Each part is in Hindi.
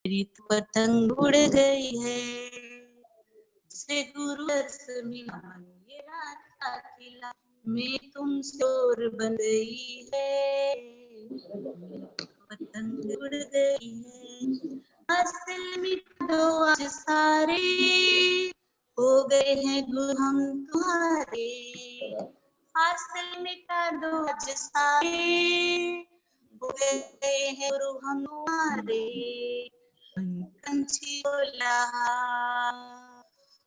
मेरी तो पतंग उड़ गई है, से गुरु से मिला मन ये रात खिला, मैं तुमसे और बन गई है, मेरी तो पतंग उड़ गई है। हासिल मिटा दो आज सारे, हो गए हैं गुरु हम तुम्हारे, हासिल मिटा दो आज सारे, हो गए हैं गुरु हम तुम्हारे। कंची बोला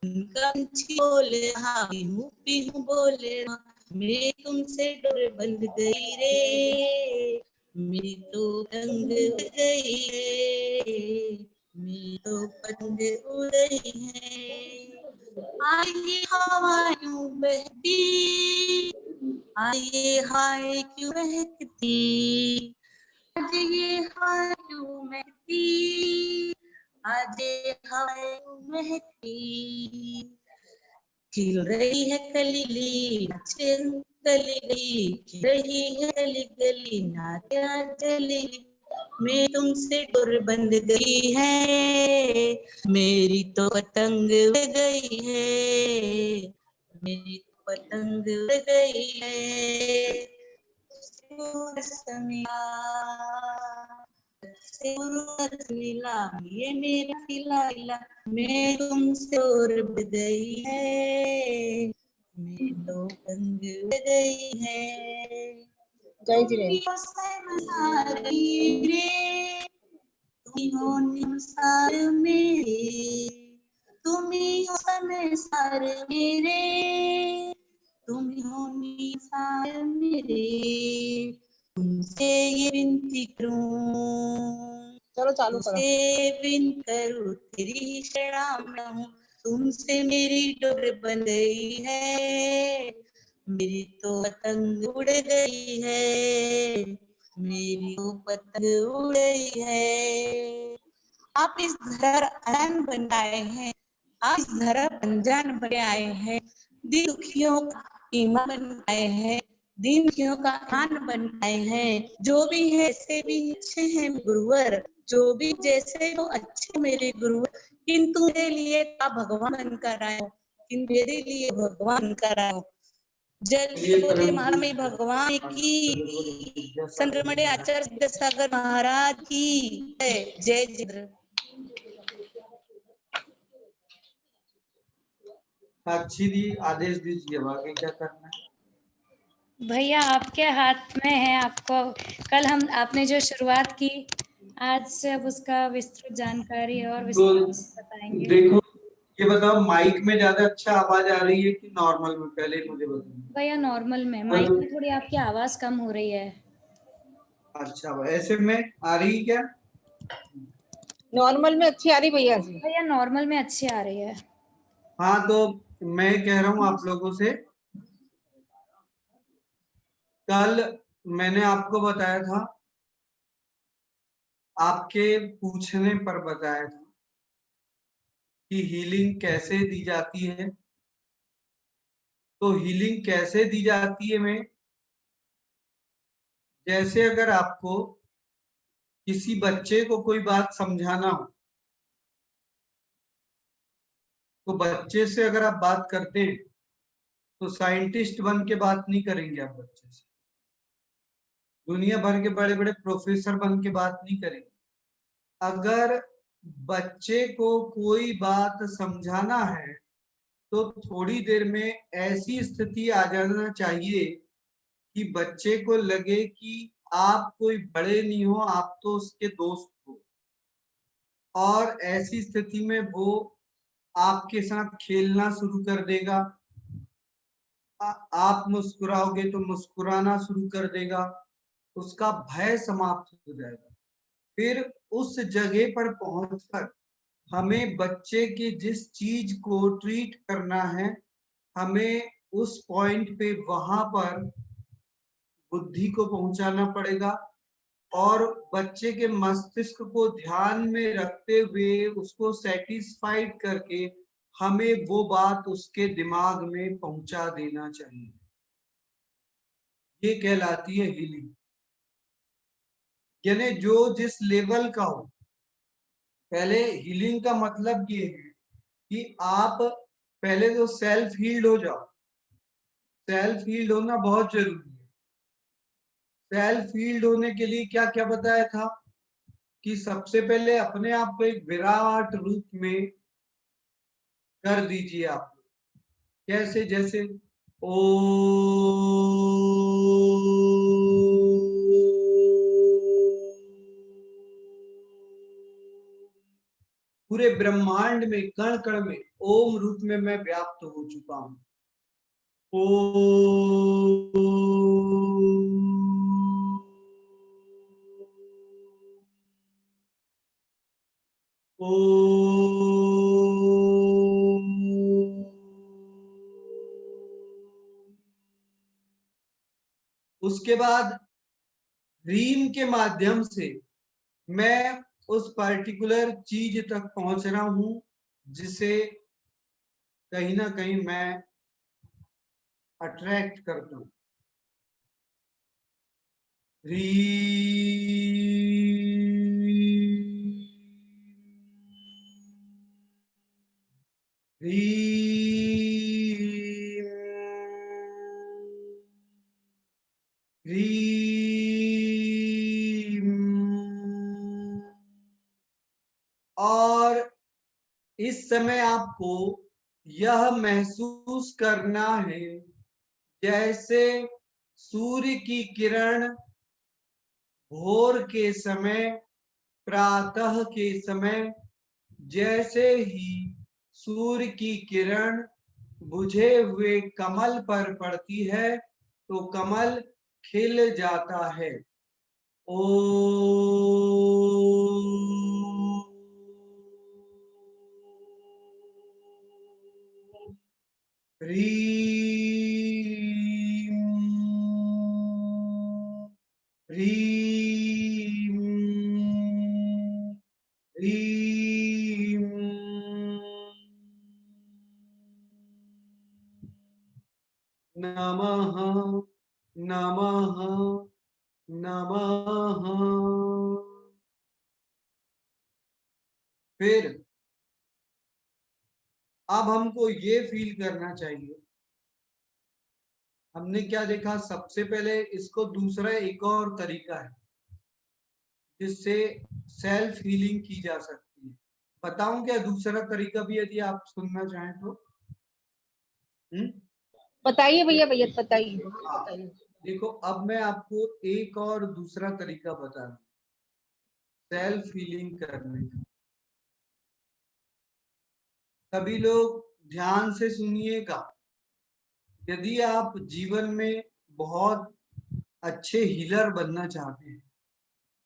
कंची बोले हाँ, पीहू पीहू बोले हाँ, मैं तुमसे डोर बंध गई रे, मेरी तो पतंग उड़ गई है, मेरी तो पतंग उड़ गई है। आइए हवाएं बहती, आइए हाय क्यों बहती, आज ये हाय क्यों महकती, आज ये हाय क्यों महकती, खिल रही है कली नाचे गली गली, खिल रही है गली गली नाचे चली, मैं तुमसे डोर बंध गई है, मेरी तो पतंग उड़ गई है, मेरी तो पतंग उड़ गई है। मिला ये मेरा खिला, मैं तुमसे और बढ़ गई है, मैं तो पतंग उड़ गई है। जय श्री राम रे, तुम हो निसार मेरे, तुम ही हो समय सार मेरे, तुम ही हो निसार मेरे, तुमसे ये विनती करूं, चलो चालू करो, तुमसे विनती करूं तेरी शरण हूँ, तुमसे मेरी डोर बन गई है, मेरी तो पतंग उड़ गई है, मेरी तो पतंग उड़ गई है। आप इस धरा अनजान बन आए हैं, आप इस धरा अनजान बन आए हैं, दिन दुखियों का ईमान बन आए हैं, दिन दुखियों का ईमान बन आए हैं। जो भी है ऐसे भी अच्छे हैं गुरुवर, जो भी जैसे हो अच्छे मेरे गुरुवर, किंतु मेरे लिए का भगवान बनकर आए हो, किंतु मेरे लिए भगवान बनकर आए हो। जल्दी बोले महारानी भगवान की, संतमणि आचार्य विद्यासागर महाराज की जय। जय जिद्र। साक्षी दी आदेश दीजिए, आगे क्या करना है? भैया आपके हाथ में है, आपको कल हम आपने जो शुरुआत की, आज से अब उसका विस्तृत जानकारी और विस्तार से बताएंगे। देखो ये बताओ, माइक में ज्यादा अच्छा आवाज आ रही है कि नॉर्मल में? पहले मुझे बताओ। भैया नॉर्मल में, माइक में थोड़ी आपकी आवाज कम हो रही है। अच्छा, ऐसे में आ रही क्या? नॉर्मल में अच्छी आ रही भैया जी। भैया नॉर्मल में अच्छी आ रही है। हाँ, तो मैं कह रहा हूँ आप लोगों से, कल मैंने आपको बताया था, आपके पूछने पर बताया था कि हीलिंग कैसे दी जाती है। तो हीलिंग कैसे दी जाती है मैं, जैसे अगर आपको किसी बच्चे को कोई बात समझाना हो, तो बच्चे से अगर आप बात करते हैं तो साइंटिस्ट बन के बात नहीं करेंगे आप बच्चे से, दुनिया भर के बड़े बड़े प्रोफेसर बन के बात नहीं करेंगे। अगर बच्चे को कोई बात समझाना है तो थोड़ी देर में ऐसी स्थिति आ जाना चाहिए कि बच्चे को लगे कि आप कोई बड़े नहीं हो, आप तो उसके दोस्त हो, और ऐसी स्थिति में वो आपके साथ खेलना शुरू कर देगा, आप मुस्कुराओगे तो मुस्कुराना शुरू कर देगा, उसका भय समाप्त हो जाएगा। फिर उस जगह पर पहुंचकर हमें बच्चे के जिस चीज को ट्रीट करना है, हमें उस पॉइंट पे वहां पर बुद्धि को पहुंचाना पड़ेगा, और बच्चे के मस्तिष्क को ध्यान में रखते हुए उसको सेटिस्फाइड करके हमें वो बात उसके दिमाग में पहुंचा देना चाहिए। ये कहलाती है हीलिंग। यानी जो जिस लेवल का हो, पहले हीलिंग का मतलब ये है कि आप पहले तो सेल्फ हील्ड हो जाओ। सेल्फ हील्ड होना बहुत जरूरी है। सेल्फ हील्ड होने के लिए क्या क्या बताया था कि सबसे पहले अपने आप को एक विराट रूप में कर दीजिए आप। कैसे? जैसे ओ पूरे ब्रह्मांड में कण कण में ओम रूप में मैं व्याप्त हो चुका हूं। उसके बाद ह्रीम के माध्यम से मैं उस पर्टिकुलर चीज तक पहुंच रहा हूं जिसे कहीं ना कहीं मैं अट्रैक्ट करता हूं। और इस समय आपको यह महसूस करना है जैसे सूर्य की किरण भोर के समय, प्रातः के समय, जैसे ही सूर्य की किरण बुझे हुए कमल पर पड़ती है तो कमल खिल जाता है। ह्रीं ह्रीं ह्रीं नमः नमः नमः। फिर अब हमको ये फील करना चाहिए, हमने क्या देखा सबसे पहले, इसको दूसरा एक और तरीका है जिससे सेल्फ हीलिंग की जा सकती है। बताऊं क्या दूसरा तरीका भी यदि आप सुनना चाहें तो? बताइए भैया, भैया बताइए। देखो अब मैं आपको एक और दूसरा तरीका बता रहा हूं सेल्फ हीलिंग करने का। सभी लोग ध्यान से सुनिएगा। यदि आप जीवन में बहुत अच्छे हीलर बनना चाहते हैं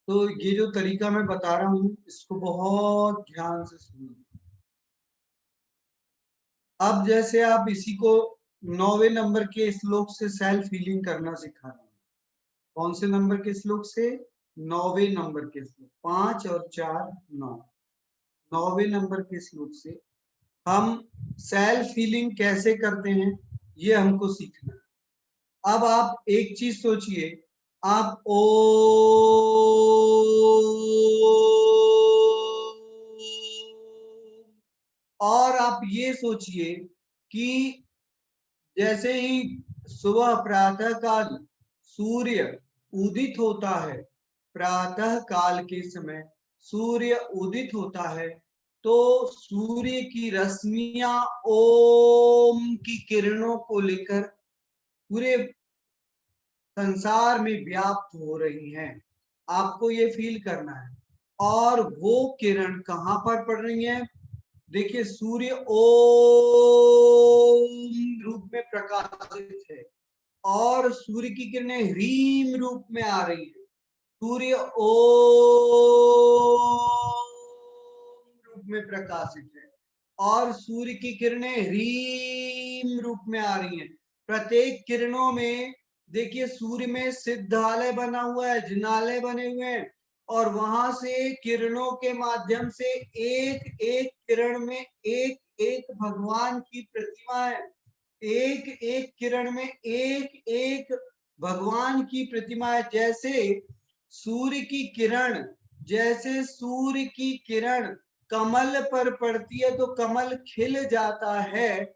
तो ये जो तरीका मैं बता रहा हूं इसको बहुत ध्यान से सुनिए। अब जैसे आप इसी को 9वें नंबर के श्लोक से सेल्फ हीलिंग करना सिखा रहे हैं। कौन से नंबर के श्लोक से? 9वें नंबर के श्लोक। 5 और 4 9। 9वें नंबर के श्लोक से हम सेल्फ हीलिंग कैसे करते हैं ये हमको सीखना है। अब आप एक चीज सोचिए, आप और आप ये सोचिए कि जैसे ही सुबह प्रातः काल सूर्य उदित होता है, प्रातः काल के समय सूर्य उदित होता है तो सूर्य की रश्मियां ओम की किरणों को लेकर पूरे संसार में व्याप्त हो रही हैं। आपको ये फील करना है। और वो किरण कहां पर पड़ रही है? देखिए सूर्य ओम रूप में प्रकाशित है और सूर्य की किरणें ह्रीम रूप में आ रही है। सूर्य ओम रूप में प्रकाशित है और सूर्य की किरणें ह्रीम रूप में आ रही हैं। प्रत्येक किरणों में देखिए सूर्य में सिद्धालय बना हुआ है, जिनालय बने हुए हैं और वहां से किरणों के माध्यम से एक एक किरण में एक एक भगवान की प्रतिमा है। एक एक किरण में एक एक भगवान की प्रतिमा है। जैसे सूर्य की किरण कमल पर पड़ती है तो कमल खिल जाता है,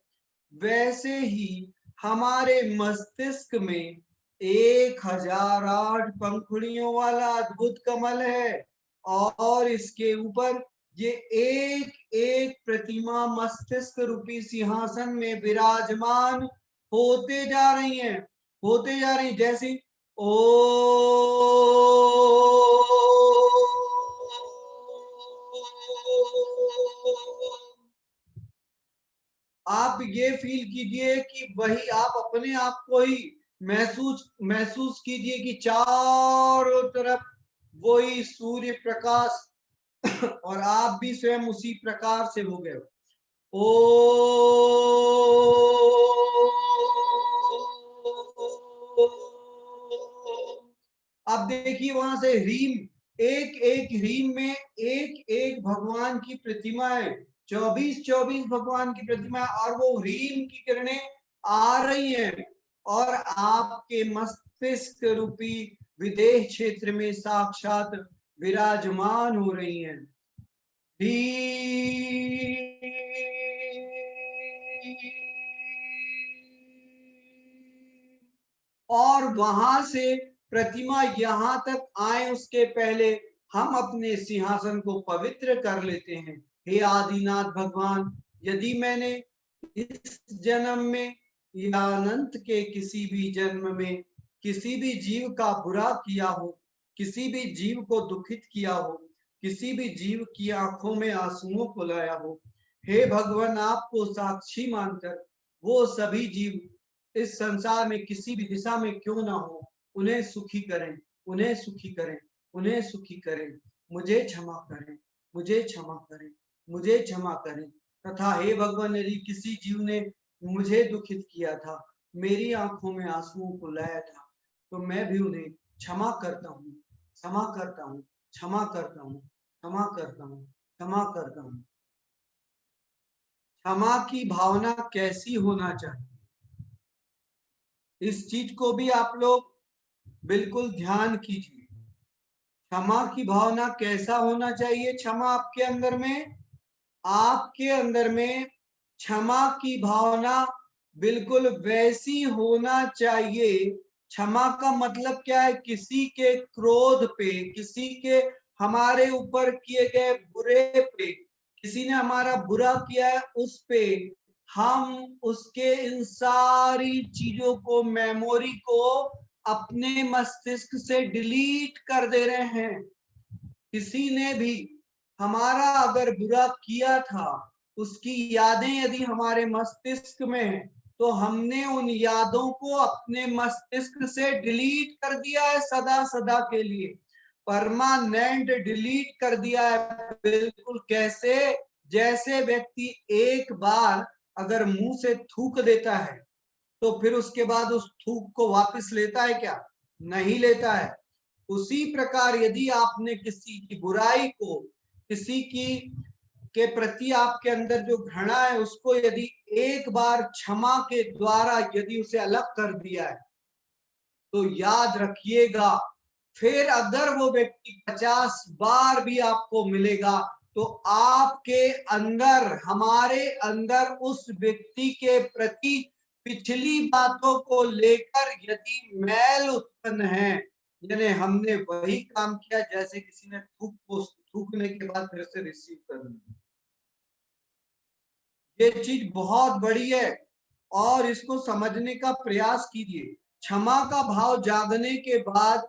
वैसे ही हमारे मस्तिष्क में 1008 पंखुड़ियों वाला अद्भुत कमल है, और इसके ऊपर ये एक एक प्रतिमा मस्तिष्क रूपी सिंहासन में विराजमान होते जा रही हैं, होते जा रही, जैसे ओ आप ये फील कीजिए कि वही आप अपने आप को ही महसूस कीजिए कि चारों तरफ वही सूर्य प्रकाश और आप भी स्वयं उसी प्रकार से हो गए। ओ अब देखिए वहां से रीम, एक एक रीम में एक एक भगवान की प्रतिमा है, 24 भगवान की प्रतिमा है, और वो रीम की किरणें आ रही हैं और आपके मस्तिष्क रूपी विदेह क्षेत्र में साक्षात विराजमान हो रही हैं। और वहां से प्रतिमा यहां तक आए उसके पहले हम अपने सिंहासन को पवित्र कर लेते हैं। हे आदिनाथ भगवान, यदि मैंने इस जन्म में या अनंत के किसी भी जन्म में किसी भी जीव का बुरा किया हो, किसी भी जीव को दुखित किया हो, किसी भी जीव की आंखों में आंसुओं को लाया हो, हे भगवान आपको साक्षी मानकर वो सभी जीव इस संसार में किसी भी दिशा में क्यों ना हो, उन्हें सुखी करें, उन्हें सुखी करें, उन्हें सुखी करें। मुझे क्षमा करें, मुझे क्षमा करें, मुझे क्षमा करें। तथा हे भगवान, यदि किसी जीव ने मुझे दुखित किया था, मेरी आंखों में आंसुओं को लाया था, तो मैं भी उन्हें क्षमा करता हूँ, क्षमा करता हूँ, क्षमा करता हूँ, क्षमा करता हूँ, क्षमा करता हूँ। क्षमा की भावना कैसी होना चाहिए, इस चीज को भी आप लोग बिल्कुल ध्यान कीजिए। क्षमा की भावना कैसा होना चाहिए, क्षमा आपके अंदर में, आपके अंदर में क्षमा की भावना बिल्कुल वैसी होना चाहिए। क्षमा का मतलब क्या है, किसी के क्रोध पे, किसी के हमारे ऊपर किए गए बुरे पे, किसी ने हमारा बुरा किया है उस पे हम उसके इन सारी चीजों को, मेमोरी को अपने मस्तिष्क से डिलीट कर दे रहे हैं। किसी ने भी हमारा अगर बुरा किया था, उसकी यादें यदि हमारे मस्तिष्क में है, तो हमने उन यादों को अपने मस्तिष्क से डिलीट कर दिया है, सदा सदा के लिए परमानेंट डिलीट कर दिया है। बिल्कुल कैसे, जैसे व्यक्ति एक बार अगर मुंह से थूक देता है तो फिर उसके बाद उस थूक को वापस लेता है क्या? नहीं लेता है। उसी प्रकार यदि आपने किसी की बुराई को, किसी की के प्रति आपके अंदर जो घृणा है उसको यदि एक बार क्षमा के द्वारा यदि उसे अलग कर दिया है, तो याद रखिएगा, फिर अगर वो व्यक्ति 50 बार भी आपको मिलेगा तो आपके अंदर, हमारे अंदर उस व्यक्ति के प्रति पिछली बातों को लेकर यदि मैल उत्पन्न है, यानी हमने वही काम किया जैसे किसी ने थूक को थूकने के बाद फिर से रिसीव कर लिया। ये चीज बहुत बड़ी है और इसको समझने का प्रयास कीजिए। क्षमा का भाव जागने के बाद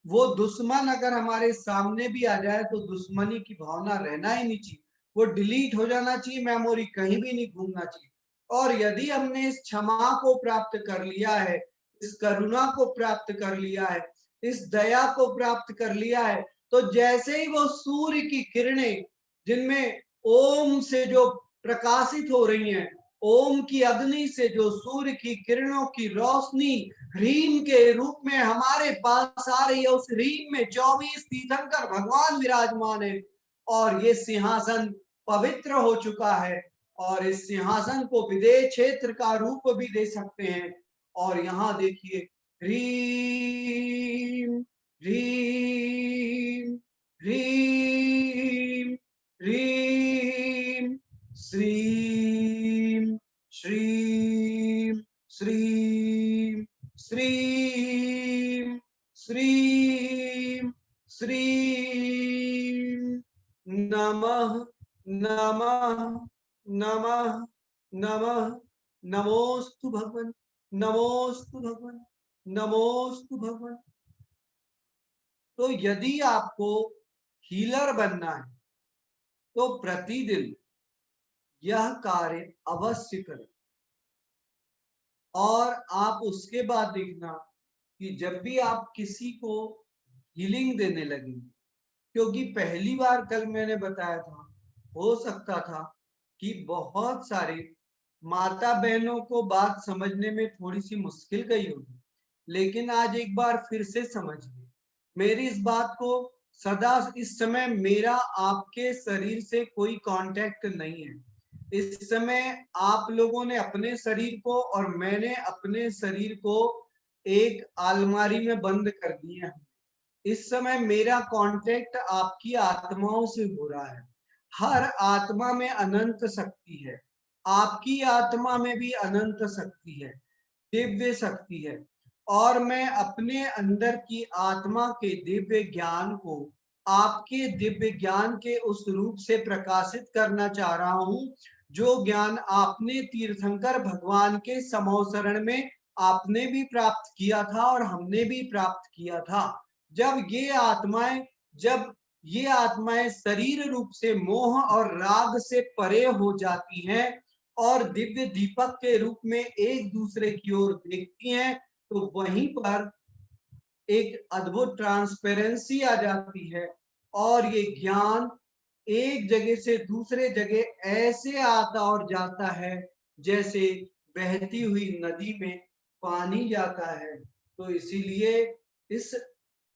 वो दुश्मन अगर हमारे सामने भी आ जाए तो दुश्मनी की भावना रहना ही नहीं चाहिए, वो डिलीट हो जाना चाहिए, मेमोरी कहीं भी नहीं घूमना चाहिए। और यदि हमने इस क्षमा को प्राप्त कर लिया है, इस करुणा को प्राप्त कर लिया है, इस दया को प्राप्त कर लिया है, तो जैसे ही वो सूर्य की किरणें जिनमें ओम से जो प्रकाशित हो रही हैं, ओम की अग्नि से जो सूर्य की किरणों की रोशनी रीम के रूप में हमारे पास आ रही है, उस रीम में 24 तीर्थंकर भगवान विराजमान है और ये सिंहासन पवित्र हो चुका है और इस सिंहासन को विदेह क्षेत्र का रूप भी दे सकते हैं। और यहाँ देखिए रीम रीम रीम रीम श्रीम श्रीम श्रीम श्रीम श्रीम श्रीम नमः नमः नमः नमः नमोस्तु भगवन् नमोस्तु भगवन् नमोस्तु भगवन्। तो यदि आपको हीलर बनना है तो प्रतिदिन यह कार्य अवश्य करें और आप उसके बाद देखना कि जब भी आप किसी को हीलिंग देने लगेंगे, क्योंकि पहली बार कल मैंने बताया था, हो सकता था कि बहुत सारे माता बहनों को बात समझने में थोड़ी सी मुश्किल गई होगी, लेकिन आज एक बार फिर से समझिए मेरी इस बात को। सदा इस समय मेरा आपके शरीर से कोई कांटेक्ट नहीं है। इस समय आप लोगों ने अपने शरीर को और मैंने अपने शरीर को एक अलमारी में बंद कर दिया है। इस समय मेरा कांटेक्ट आपकी आत्माओं से हो रहा है। हर आत्मा में अनंत शक्ति है, आपकी आत्मा में भी अनंत शक्ति है, दिव्य शक्ति है, और मैं अपने अंदर की आत्मा के दिव्य ज्ञान को आपके दिव्य ज्ञान के उस रूप से प्रकाशित करना चाह रहा हूं जो ज्ञान आपने तीर्थंकर भगवान के समवसरण में आपने भी प्राप्त किया था और हमने भी प्राप्त किया था। जब ये आत्माएं शरीर रूप से मोह और राग से परे हो जाती हैं और दिव्य दीपक के रूप में एक दूसरे की ओर देखती हैं, तो वहीं पर एक अद्भुत ट्रांसपेरेंसी आ जाती है और ये ज्ञान एक जगह से दूसरे जगह ऐसे आता और जाता है जैसे बहती हुई नदी में पानी जाता है। तो इसीलिए इस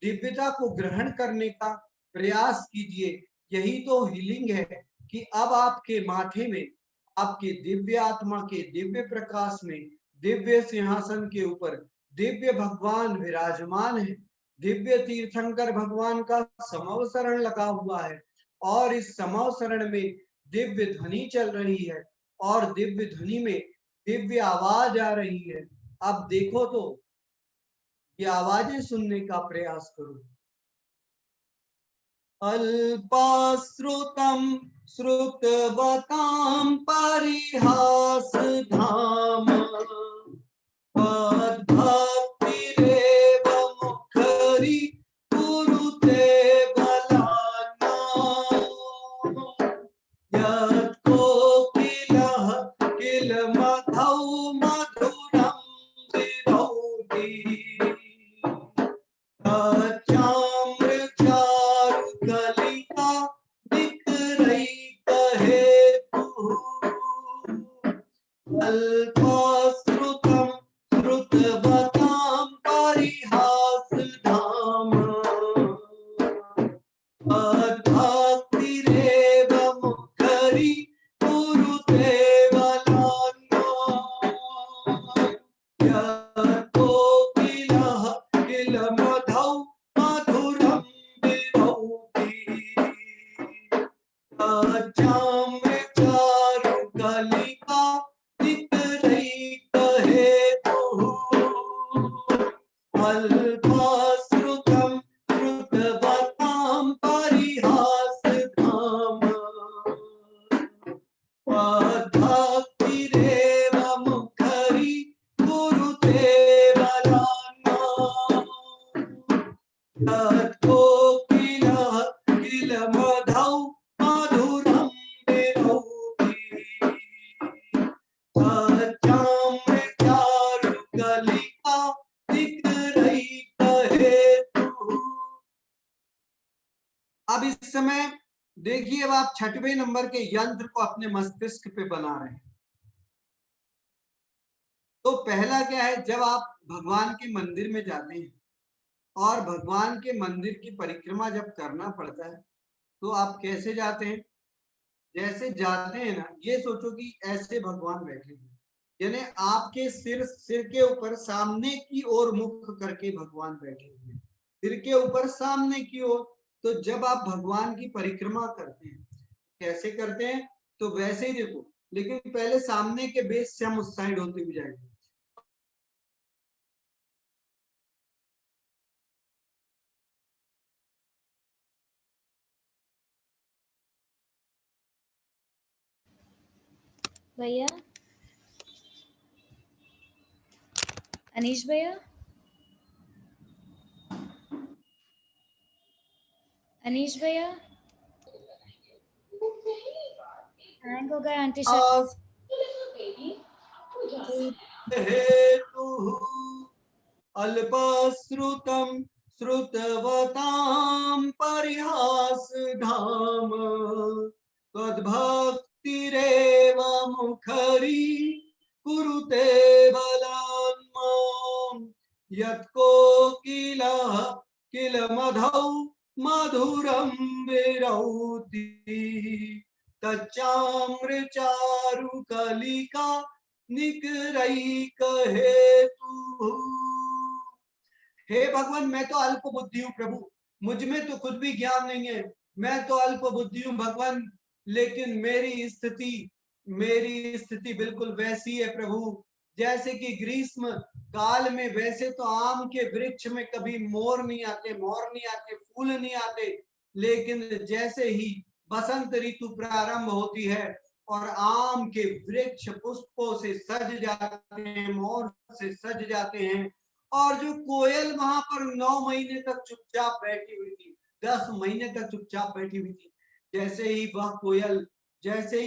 दिव्यता को ग्रहण करने का प्रयास कीजिए। यही तो हीलिंग है कि अब आपके माथे में, आपके दिव्य आत्मा के दिव्य प्रकाश में, दिव्य सिंहासन के ऊपर दिव्य भगवान विराजमान है। दिव्य तीर्थंकर भगवान का समवसरण लगा हुआ है और इस समवसरण में दिव्य ध्वनि चल रही है और दिव्य ध्वनि में दिव्य आवाज आ रही है। अब देखो तो ये आवाजें सुनने का प्रयास करो। अल्पाश्रुतं श्रुतवतां परिहास धाम भक्तिरेव मुखरी कुरुते बलाना यत् कोकिलः किल मधौ मधुरं विरौति चारुकलिका अल्पाश्रुतं श्रुतवतां परिहास धाम भक्तिरेव मुखरी कुरुते बलाना यत् कोकिलः किल मधौ मधुरं विरौति चारुकलिका अल्पाश्रुतं श्रुतवतां परिहास धाम भक्तिरेव मुखरी कुरुते बलाना यत् कोकिलः किल मधौ मधुरं विरौति चारुकलिका अब इस समय देखिए, अब आप छठवें नंबर के यंत्र को अपने मस्तिष्क पे बना रहे हैं। तो पहला क्या है, जब आप भगवान के मंदिर में जाते हैं और भगवान के मंदिर की परिक्रमा जब करना पड़ता है तो आप कैसे जाते हैं? जैसे जाते हैं ना, ये सोचो कि ऐसे भगवान बैठे हैं, यानी आपके सिर के ऊपर सामने की ओर मुख करके भगवान बैठे हुए हैं, सिर के ऊपर सामने की ओर। तो जब आप भगवान की परिक्रमा करते हैं, कैसे करते हैं? तो वैसे ही देखो, लेकिन पहले सामने के बेस से हम उस साइड होते हुए जाएंगे। भैया, अनीश भैया, अनीश भैया, हैंग हो गया आंटी शायद। हेतु अल्पश्रुतं श्रुतवतां परिहास धाम तद्भक्तिरेव मुखरी कुरुते बलान्मां यत्को किल मधौ मधुरं विरौति तच्चामृचारु कलिका निकरैक हेतु। हे भगवान, मैं तो अल्प बुद्धि हूँ प्रभु, मुझ में तो कुछ भी ज्ञान नहीं है, मैं तो अल्प बुद्धि हूँ भगवान, लेकिन मेरी स्थिति बिल्कुल वैसी है प्रभु जैसे कि ग्रीष्म काल में वैसे तो आम के वृक्ष में कभी मोर नहीं आते, फूल नहीं आते, लेकिन जैसे ही बसंत ऋतु प्रारंभ होती है और आम के वृक्ष पुष्पों से सज जाते हैं, मोर से सज जाते हैं, और जो कोयल वहां पर 9 महीने तक चुपचाप बैठी हुई थी, 10 महीने तक चुपचाप बैठी हुई थी, जैसे ही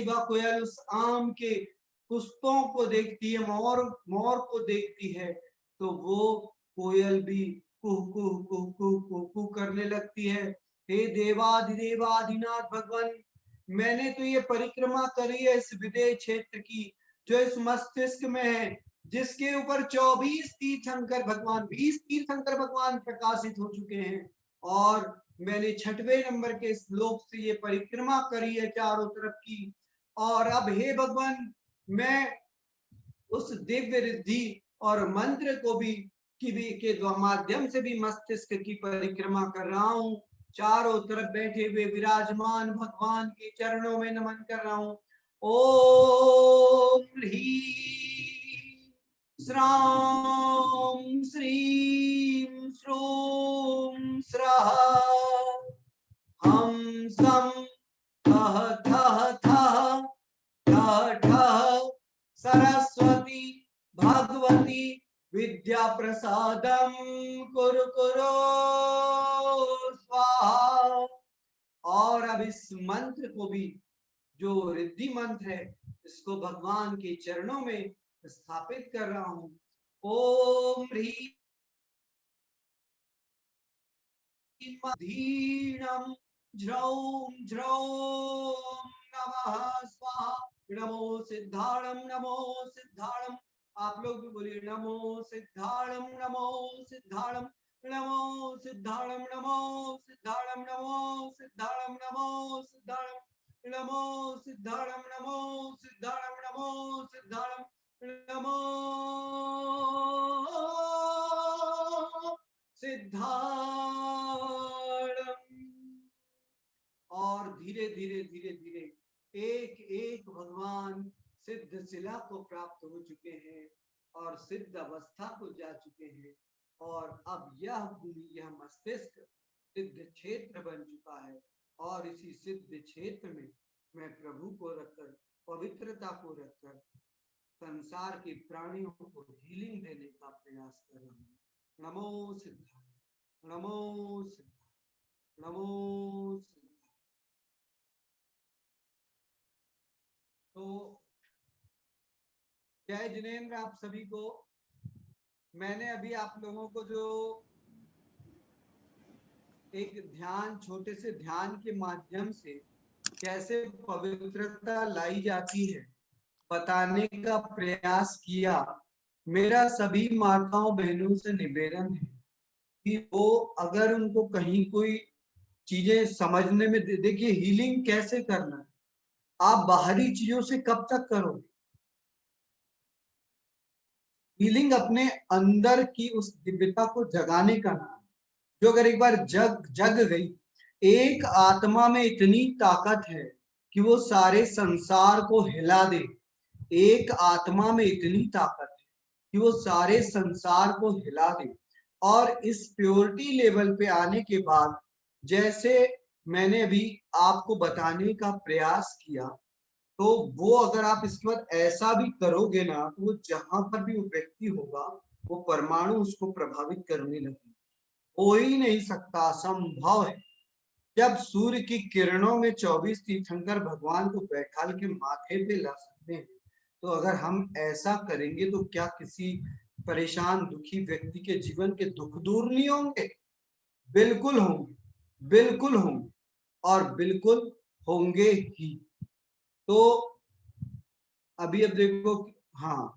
वह कोयल उस आम के पुष्पों को देखती है, मोर को देखती है, तो वो कोयल भी कुह कुह कुह कुह कुह कुह करने लगती है। हे देवादिदेवादिनाथ भगवान, मैंने तो ये परिक्रमा करी है इस विदेह क्षेत्र की, जो इस मस्तिष्क में है, जिसके ऊपर 24 तीर्थंकर भगवान, 20 तीर्थंकर भगवान प्रकाशित हो चुके हैं, और मैंने 6वें नंबर के श्लोक से ये परिक्रमा करी है चारों तरफ की। और अब हे भगवान, मैं उस दिव्य रिद्धि और मंत्र को भी के माध्यम से भी मस्तिष्क की परिक्रमा कर रहा हूँ, चारों तरफ बैठे हुए विराजमान भगवान के चरणों में नमन कर रहा हूँ। ओम ह्रीं श्रां श्रीं श्रूं स्रः हम सम ठः ठः ठः ठः ठः सरस्वती भगवती विद्या प्रसादम कुरु कुरु स्वाहा। और अब इस मंत्र को भी, जो रिद्धि मंत्र है, इसको भगवान के चरणों में स्थापित कर रहा हूं। ओम ह्रीं धीणं ज्रौं ज्रौं नमः स्वाहा। नमो सिद्धाणं नमो सिद्धाणं, आप लोग भी बोलिए नमो सिद्धाणं नमो सिद्धाणं नमो सिद्धाणं नमो सिद्धाणं नमो सिद्धाणं नमो सिद्धाणं नमो सिद्धाणं नमो सिद्धाणं नमो सिद्धाणं नमो सिद्धाणं। और धीरे धीरे धीरे धीरे एक एक भगवान सिद्ध शिला को प्राप्त हो चुके हैं और सिद्ध अवस्था को जा चुके हैं, और अब यह मस्तिष्क सिद्ध क्षेत्र बन चुका है, और इसी सिद्ध क्षेत्र में मैं प्रभु को रखकर, पवित्रता को रखकर संसार के प्राणियों को हीलिंग देने का प्रयास कर रहा हूँ। नमो सिद्धार्थ नमो सिद्धार्थ नमो सिद्धार्थ। तो जय जिनेन्द्र आप सभी को। मैंने अभी आप लोगों को जो एक ध्यान, छोटे से ध्यान के माध्यम से कैसे पवित्रता लाई जाती है बताने का प्रयास किया, मेरा सभी माताओं बहनों से निवेदन है कि वो अगर उनको कहीं कोई चीजें समझने में, देखिए हीलिंग कैसे करना है, आप बाहरी चीजों से कब तक करोगे, हीलिंग अपने अंदर की उस दिव्यता को जगाने का नाम, जो अगर एक बार जग गई, एक आत्मा में इतनी ताकत है कि वो सारे संसार को हिला दे। एक आत्मा में इतनी ताकत है कि वो सारे संसार को हिला दे। और इस प्योरिटी लेवल पे आने के बाद, जैसे मैंने अभी आपको बताने का प्रयास किया, तो वो अगर आप इसके बाद ऐसा भी करोगे ना, तो वो जहां पर भी वो व्यक्ति होगा, वो परमाणु उसको प्रभावित करने लगे। हो ही नहीं सकता, असंभव है। जब सूर्य की किरणों में 24 तीर्थंकर भगवान को बैठाल के माथे पे ला सकते हैं, तो अगर हम ऐसा करेंगे तो क्या किसी परेशान दुखी व्यक्ति के जीवन के दुख दूर नहीं होंगे? बिल्कुल होंगे, बिल्कुल होंगे, और बिल्कुल होंगे ही। तो अभी अब देखो, हाँ,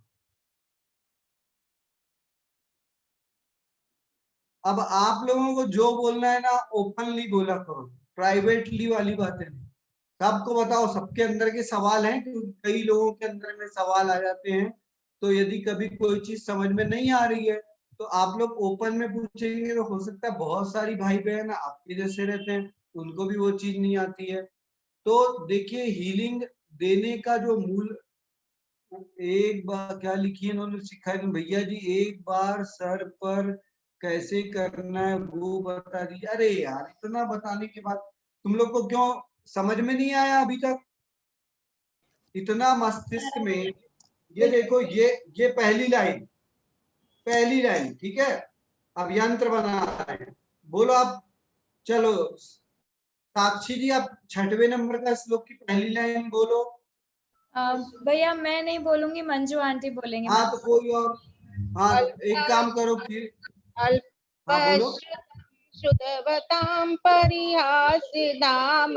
अब आप लोगों को जो बोलना है ना, ओपनली बोला करो, प्राइवेटली वाली बातें नहीं। सबको बताओ, सबके अंदर के सवाल हैं, क्योंकि कई लोगों के अंदर में सवाल आ जाते हैं। तो यदि कभी कोई चीज समझ में नहीं आ रही है, तो आप लोग ओपन में पूछेंगे, तो हो सकता है बहुत सारी भाई बहन आपके जैसे रहते हैं, उनको भी वो चीज नहीं आती है। तो देखिए, हीलिंग देने का जो मूल, एक बार क्या लिखी है इन्होंने, सिखाया कि भैया जी एक बार सर पर कैसे करना है वो बता दीजिए। अरे यार, इतना बताने के बाद तुम लोग को क्यों समझ में नहीं आया अभी तक? इतना मस्तिष्क में, ये देखो, ये पहली लाइन, पहली लाइन, ठीक है। अब यंत्र बना रहे हैं, बोलो आप। चलो साक्षी जी, आप 6वें नंबर का श्लोक की पहली लाइन बोलो। भैया मैं नहीं बोलूंगी, मंजू आंटी बोलेंगे। हाँ, तो कोई और, हाँ, एक काम करो फिर, हाँ बोलो। श्रुतवतां परिहासिनाम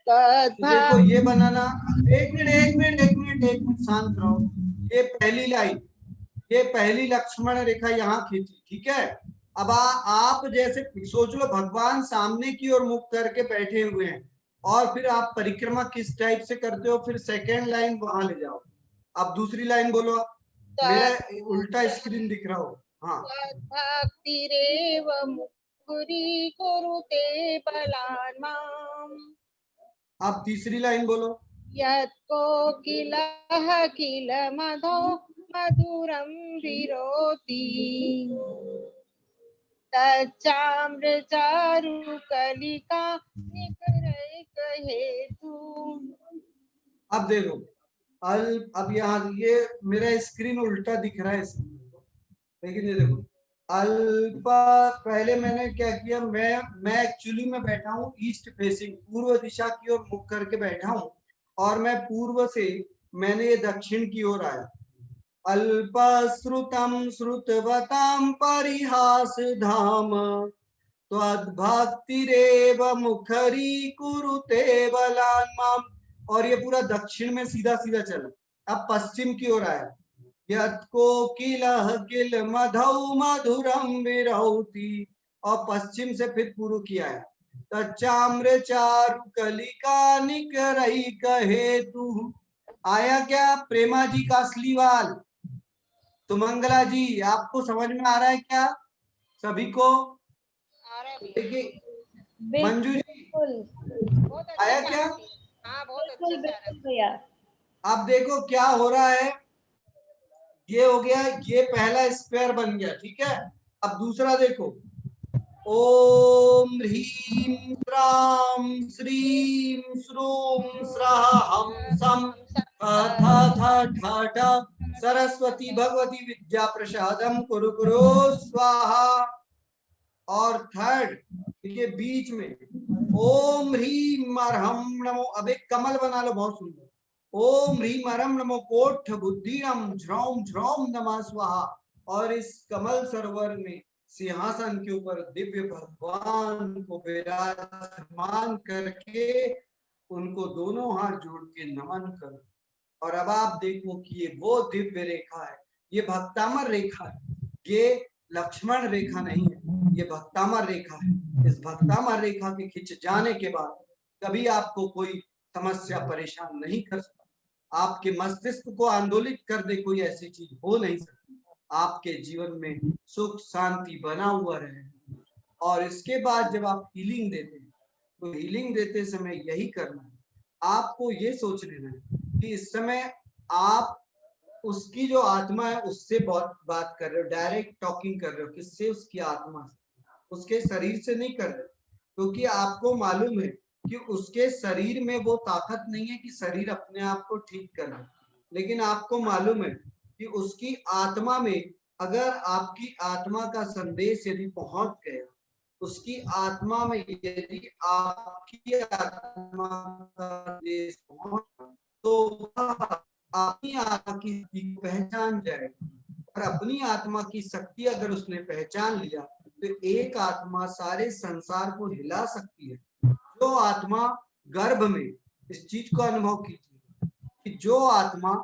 देखो ये बनाना, एक मिनट एक मिनट एक मिनट एक मिनट, शांत रहो। ये पहली लाइन, ये पहली लक्ष्मण रेखा यहाँ खींची, ठीक है। अब आप जैसे सोच लो, भगवान सामने की ओर मुख करके बैठे हुए हैं, और फिर आप परिक्रमा किस टाइप से करते हो, फिर सेकेंड लाइन वहां ले जाओ। अब दूसरी लाइन बोलो आप, मेरा उल्टा स्क्रीन दिख रहा हो। हाँ, भक्तिरेव मुकुरी कुरुते बलान् माम्। आप तीसरी लाइन बोलो। यत्कोकिलः किल मधो मधुरं विरोति तच्चामृचारुकलिका निकरैकहेतु। अब देखो, अब यहाँ ये मेरा स्क्रीन उल्टा दिख रहा है इसमें, लेकिन ये देखो, अल्पा, पहले मैंने क्या किया, मैं एक्चुअली में बैठा हूँ ईस्ट फेसिंग, पूर्व दिशा की ओर मुख करके बैठा हूँ, और मैं पूर्व से मैंने ये दक्षिण की ओर आया। अल्पश्रुतम श्रुतवतां परिहास धाम त्वद्भक्तिरेव मुखरी कुरुते बलान् माम्। और ये पूरा दक्षिण में सीधा सीधा चला। अब पश्चिम की ओर आया, यत्कोकिलः किल मधौ मधुरं विरौति, और पश्चिम से फिर पूर्व किया है, तच्चाम्र चारु कलिका निकरैक हेतु। आया क्या प्रेमा जी का असली वाल? तो मंगला जी, आपको समझ में आ रहा है क्या सभी को? देखिए मंजू जी, बहुत आया अच्छा क्या? हाँ, बहुत अच्छा भैया अब देखो क्या हो रहा है, ये हो गया, ये पहला स्क्वायर बन गया, ठीक है। अब दूसरा देखो, ओम ह्रीं त्रां श्रीं श्रूं स्वाहा हम सम ठ सरस्वती भगवती विद्या प्रसादम कुरु कुरु स्वाहा। और थर्ड, ये बीच में, ओम ह्रीं अर्हं नमो, अब एक कमल बना लो, बहुत सुंदर, ओम ह्रीं अर्हं नमो कोट्ठ बुद्धिरम झ्रौम झ्रौम नमः स्वाहा। और इस कमल सरोवर में सिंहासन के ऊपर दिव्य भगवान को विराजमान करके उनको दोनों हाथ जोड़ के नमन करो। और अब आप देखो कि ये वो दिव्य रेखा है, ये भक्तामर रेखा है, ये लक्ष्मण रेखा नहीं है, ये भक्तामर रेखा है। इस भक्तामर रेखा के खिंच जाने के बाद कभी आपको कोई समस्या परेशान नहीं कर सकता। आपके मस्तिष्क को आंदोलित कर दे कोई ऐसी चीज हो नहीं सकती। आपके जीवन में सुख शांति बना हुआ रहे। और इसके बाद जब आप हीलिंग देते हैं, तो हीलिंग देते समय यही करना है। आपको ये सोच लेना है कि इस समय आप उसकी जो आत्मा है उससे बहुत बात कर रहे हो, डायरेक्ट टॉकिंग कर रहे हो। किससे? उसकी आत्मा से, उसके शरीर से नहीं कर रहे, क्योंकि आपको मालूम है कि उसके शरीर में वो ताकत नहीं है कि शरीर अपने आप को ठीक कर ले। लेकिन आपको मालूम है कि उसकी आत्मा में, अगर आपकी आत्मा का संदेश यदि पहुंच गया, उसकी आत्मा में यदि आपकी आत्मा का संदेश पहुंच गया, तो वह अपनी आत्मा की शक्ति को पहचान जाएगी। और अपनी आत्मा की शक्ति अगर उसने पहचान लिया तो एक आत्मा सारे संसार को हिला सकती है। जो आत्मा गर्भ में, इस चीज को अनुभव कीजिए कि जो आत्मा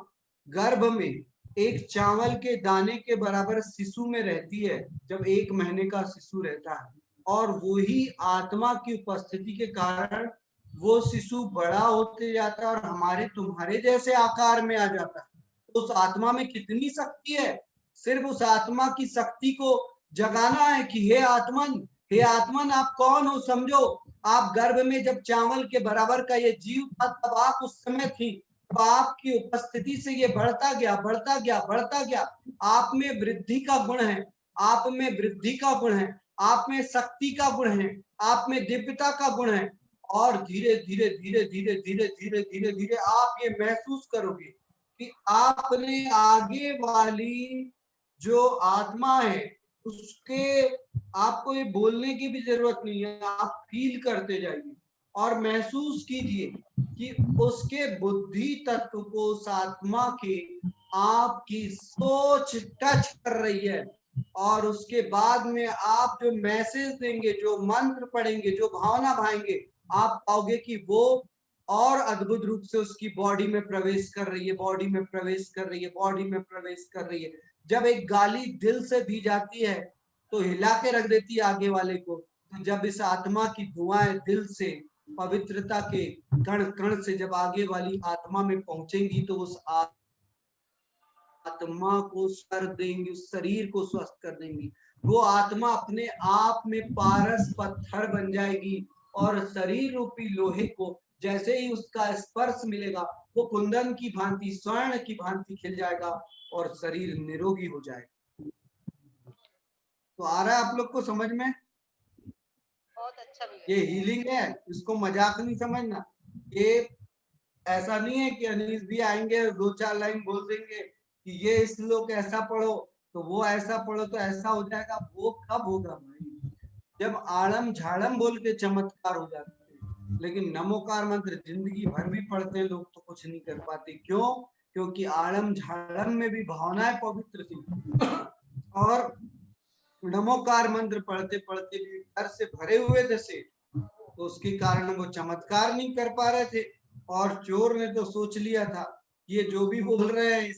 गर्भ में एक चावल के दाने के बराबर शिशु में रहती है, जब 1 महीने का शिशु रहता है, और वही आत्मा की उपस्थिति के कारण वो शिशु बड़ा होते जाता है और हमारे तुम्हारे जैसे आकार में आ जाता है, तो उस आत्मा में कितनी शक्ति है। सिर्फ उस आत्मा की शक्ति को जगाना है कि हे आत्मन आप कौन हो, समझो। आप गर्भ में जब चावल के बराबर का ये जीव था, तब आप उस समय थी, तो आपकी उपस्थिति से ये बढ़ता गया बढ़ता गया बढ़ता गया। आप में वृद्धि का गुण है, आप में वृद्धि का गुण है, आप में शक्ति का गुण है, आप में दिव्यता का गुण है। और धीरे धीरे धीरे धीरे धीरे धीरे धीरे धीरे आप ये महसूस करोगे कि आपने आगे वाली जो आत्मा है उसके, आपको ये बोलने की भी जरूरत नहीं है, आप फील करते जाइए और महसूस कीजिए कि उसके बुद्धि तत्व को उस आत्मा के आपकी सोच टच कर रही है। और उसके बाद में आप जो मैसेज देंगे, जो मंत्र पढ़ेंगे, जो भावना भाएंगे, आप पाओगे कि वो और अद्भुत रूप से उसकी बॉडी में प्रवेश कर रही है, बॉडी में प्रवेश कर रही है, बॉडी में प्रवेश कर रही है। जब एक गाली दिल से दी जाती है तो हिला के रख देती है आगे वाले को। तो जब इस आत्मा की दुआएं दिल से, पवित्रता के कण कण से जब आगे वाली आत्मा में पहुंचेंगी, तो उस आत्मा को स्वर देंगी, उस शरीर को स्वस्थ कर देंगी। वो आत्मा अपने आप में पारस पत्थर बन जाएगी और शरीर रूपी लोहे को जैसे ही उसका स्पर्श मिलेगा, वो कुंदन की भांति, स्वर्ण की भांति खिल जाएगा और शरीर निरोगी हो जाएगा। तो आ रहा है आप लोग को समझ में? बहुत अच्छा भी ये हीलिंग है, इसको मजाक नहीं समझना। ये ऐसा नहीं है कि अनीस भी आएंगे 2-4 लाइन बोल देंगे कि ये श्लोक ऐसा पढ़ो तो वो ऐसा पढ़ो तो ऐसा हो जाएगा। वो कब होगा भाई? जब आड़म झाड़म बोल के चमत्कार हो जाते हैं। लेकिन नमोकार मंत्र जिंदगी भर भी पढ़ते हैं लोग तो कुछ नहीं कर पाते। क्यों? क्योंकि आड़म झाड़म में भी भावनाएं पवित्र थी और नमोकार मंत्र पढ़ते पढ़ते भी डर से भरे हुए थे, तो उसके कारण वो चमत्कार नहीं कर पा रहे थे। और चोर ने तो सोच लिया था ये जो भी बोल रहे हैं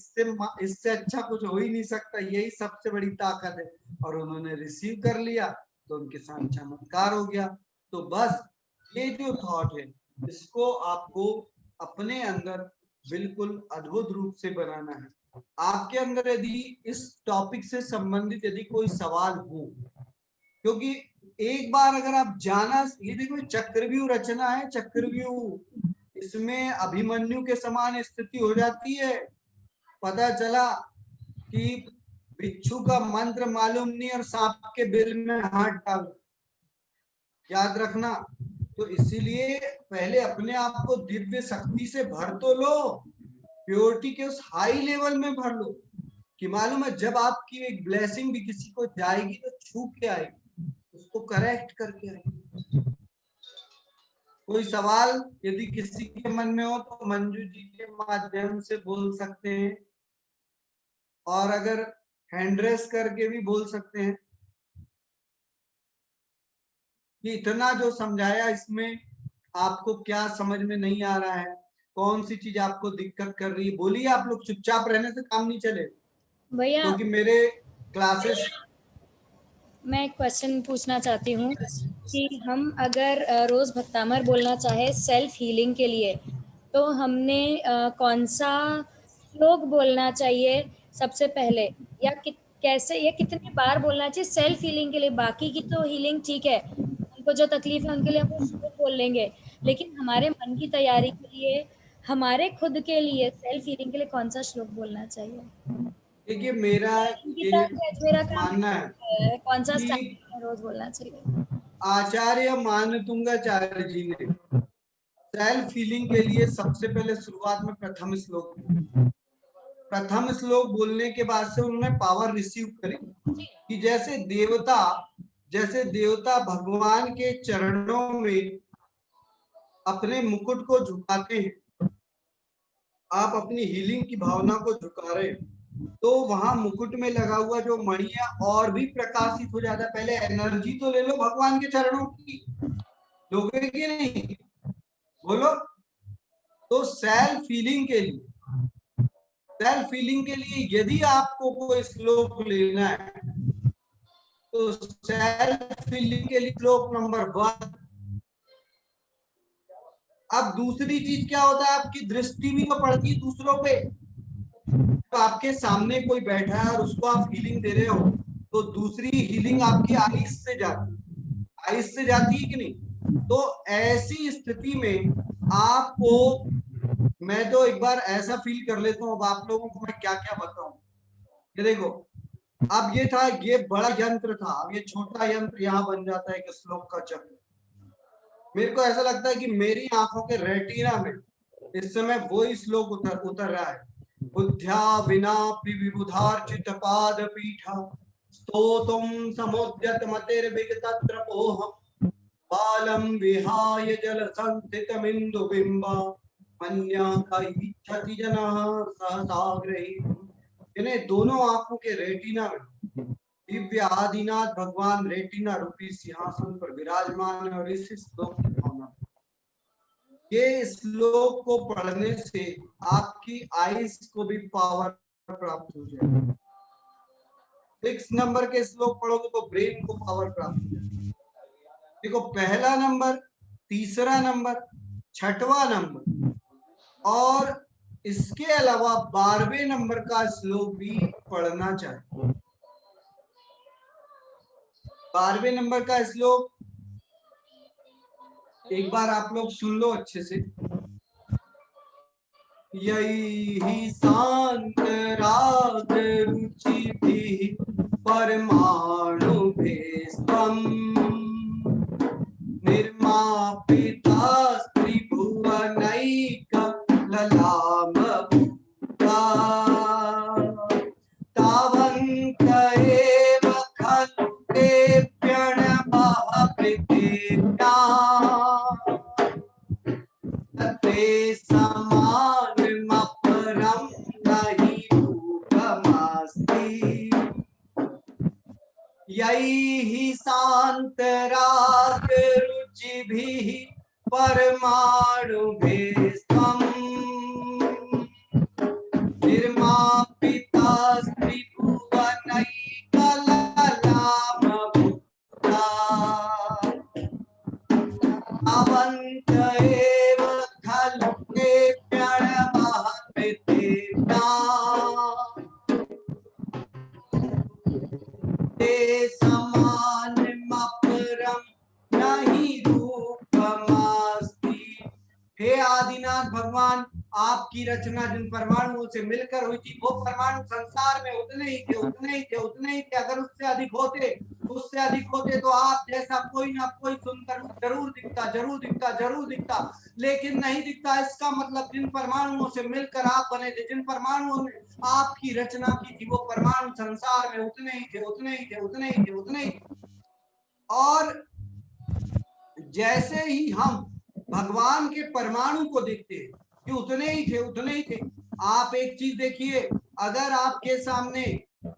इससे अच्छा कुछ हो ही नहीं सकता, यही सबसे बड़ी ताकत है। और उन्होंने रिसीव कर लिया तो उनके साथ चमत्कार हो गया। तो बस ये जो थॉट है इसको आपको अपने अंदर बिल्कुल अद्भुत रूप से बनाना है। आपके अंदर यदि इस टॉपिक से संबंधित यदि कोई सवाल हो, क्योंकि एक बार अगर आप जाना, ये देखो चक्रव्यूह रचना है, चक्रव्यूह, इसमें अभिमन्यु के समान स्थिति हो जाती है। पता चला कि बिच्छू का मंत्र मालूम नहीं और सांप के बिल में हाथ डाल, याद रखना। तो इसीलिए पहले अपने आप को दिव्य शक्ति से भर तो लो, प्योरिटी के उस हाई लेवल में भर लो कि मालूम है जब आपकी एक ब्लेसिंग भी किसी को जाएगी तो छू के आएगी, उसको करेक्ट करके आएगी। कोई सवाल यदि किसी के मन में हो तो मंजू जी के माध्यम से बोल सकते हैं, और अगर हैंड रेस करके भी बोल सकते हैं कि इतना जो समझाया इसमें आपको क्या समझ में नहीं आ रहा है, कौन सी चीज आपको दिक्कत कर रही है। बोलिए, आप लोग चुपचाप रहने से काम नहीं चले, भैया क्योंकि मेरे क्लासेस। मैं एक क्वेश्चन पूछना चाहती हूँ कि हम अगर रोज भक्तामर बोलना चाहे सेल्फ हीलिंग के लिए, तो हमने कौन सा श्लोक बोलना चाहिए सबसे पहले, या कैसे या कितनी बार बोलना चाहिए सेल्फ हीलिंग के लिए? बाकी की तो हीलिंग ठीक है, उनको जो तकलीफ है उनके लिए हम श्लोक बोल लेंगे, लेकिन हमारे मन की तैयारी के लिए, हमारे खुद के लिए, सेल्फ हीलिंग के लिए कौन सा श्लोक बोलना चाहिए? देखिए मेरा गीता ये के अजमेरा का मानना है कौन सा कि स्टाइल रोज बोलना चाहिए? आचार्य मानतुंगाचार्य जी ने सेल्फ हीलिंग के लिए सबसे पहले शुरुआत में प्रथम श्लोक बोलने के बाद से उन्होंने पावर रिसीव करी कि जैसे देवता भगवान के चरणों में अपने मुकुट को झुकाते हैं, आप अपनी हीलिंग की भावना को झुका रहे तो वहां मुकुट में लगा हुआ जो मणि है और भी प्रकाशित हो जाता है। पहले एनर्जी तो ले लो भगवान के चरणों की, लोगे कि नहीं? बोलो। तो सेल्फ हीलिंग के लिए यदि आपको कोई श्लोक लेना है तो सेल्फ हीलिंग के लिए श्लोक नंबर 1। अब दूसरी चीज क्या होता है, आपकी दृष्टि भी तो पड़ती है दूसरों पे। तो आपके सामने कोई बैठा है और उसको आप हीलिंग दे रहे हो तो दूसरी हीलिंग आपकी आइस से जाती है कि नहीं? तो ऐसी स्थिति में आपको, मैं तो एक बार ऐसा फील कर लेता हूँ, अब आप लोगों को मैं क्या क्या बताऊं। ये देखो, अब ये बड़ा यंत्र था, अब ये छोटा यंत्र यहाँ बन जाता है कि श्लोक का चक्र। मेरे को ऐसा लगता है कि मेरी आंखों के रेटिना में इस समय वही श्लोक उतर रहा है। बुद्ध्या विना विबुधार्चित पाद पीठा स्तोतुम समुद्यत मतिर्विगतत्रपोहम् बालम विहाय जल संस्थितमिन्दु बिंबा मन्याथाइच्छति जनः सहसाग्रहीतुम्। इन्हें दोनों आंखों के रेटिना में दिव्य आदिनाथ भगवान रेटिना रूपी सिंहासन पर विराजमान है और इस श्लोक की भावना, ये श्लोक को पढ़ने से आपकी आइस को भी पावर प्राप्त हो जाएगी। 6 नंबर के श्लोक पढ़ोगे तो ब्रेन को पावर प्राप्त हो जाएगी। देखो, पहला नंबर, तीसरा नंबर, छठवां नंबर और इसके अलावा 12वें नंबर का श्लोक भी पढ़ना चाहिए। 12वें नंबर का श्लोक एक बार आप लोग सुन लो अच्छे से। यही शांत राग रुचि भी परमाणु भेस्वम निर्मापिता त्रिभुवनैक ललाम तावन्त एव खलु ते प्रणवः पृथिव्या तत्ते समानमपरं नहि रूपमस्ति। यैहि शान्तराग रुचिभिः परमाणुभिस्त्वं निर्मापिता त्रिभुवनैकललामभूता तावन्त एव खलु ते प्रणवः पृथिव्या ते समानमपरं नहि रूपमस्ति। हे आदिनाथ भगवान, आपकी रचना जिन परमाणुओं से मिलकर हुई थी वो परमाणु संसार में उतने ही थे। अगर उससे अधिक होते तो आप जैसा कोई ना कोई सुंदर जरूर दिखता, लेकिन नहीं दिखता। इसका मतलब जिन परमाणुओं से मिलकर आप बने थे, जिन परमाणुओं में आपकी रचना की थी, वो परमाणु संसार में उतने ही थे। और जैसे ही हम भगवान के परमाणु को देखते हैं कि उतने ही थे। आप एक चीज देखिए, अगर आपके सामने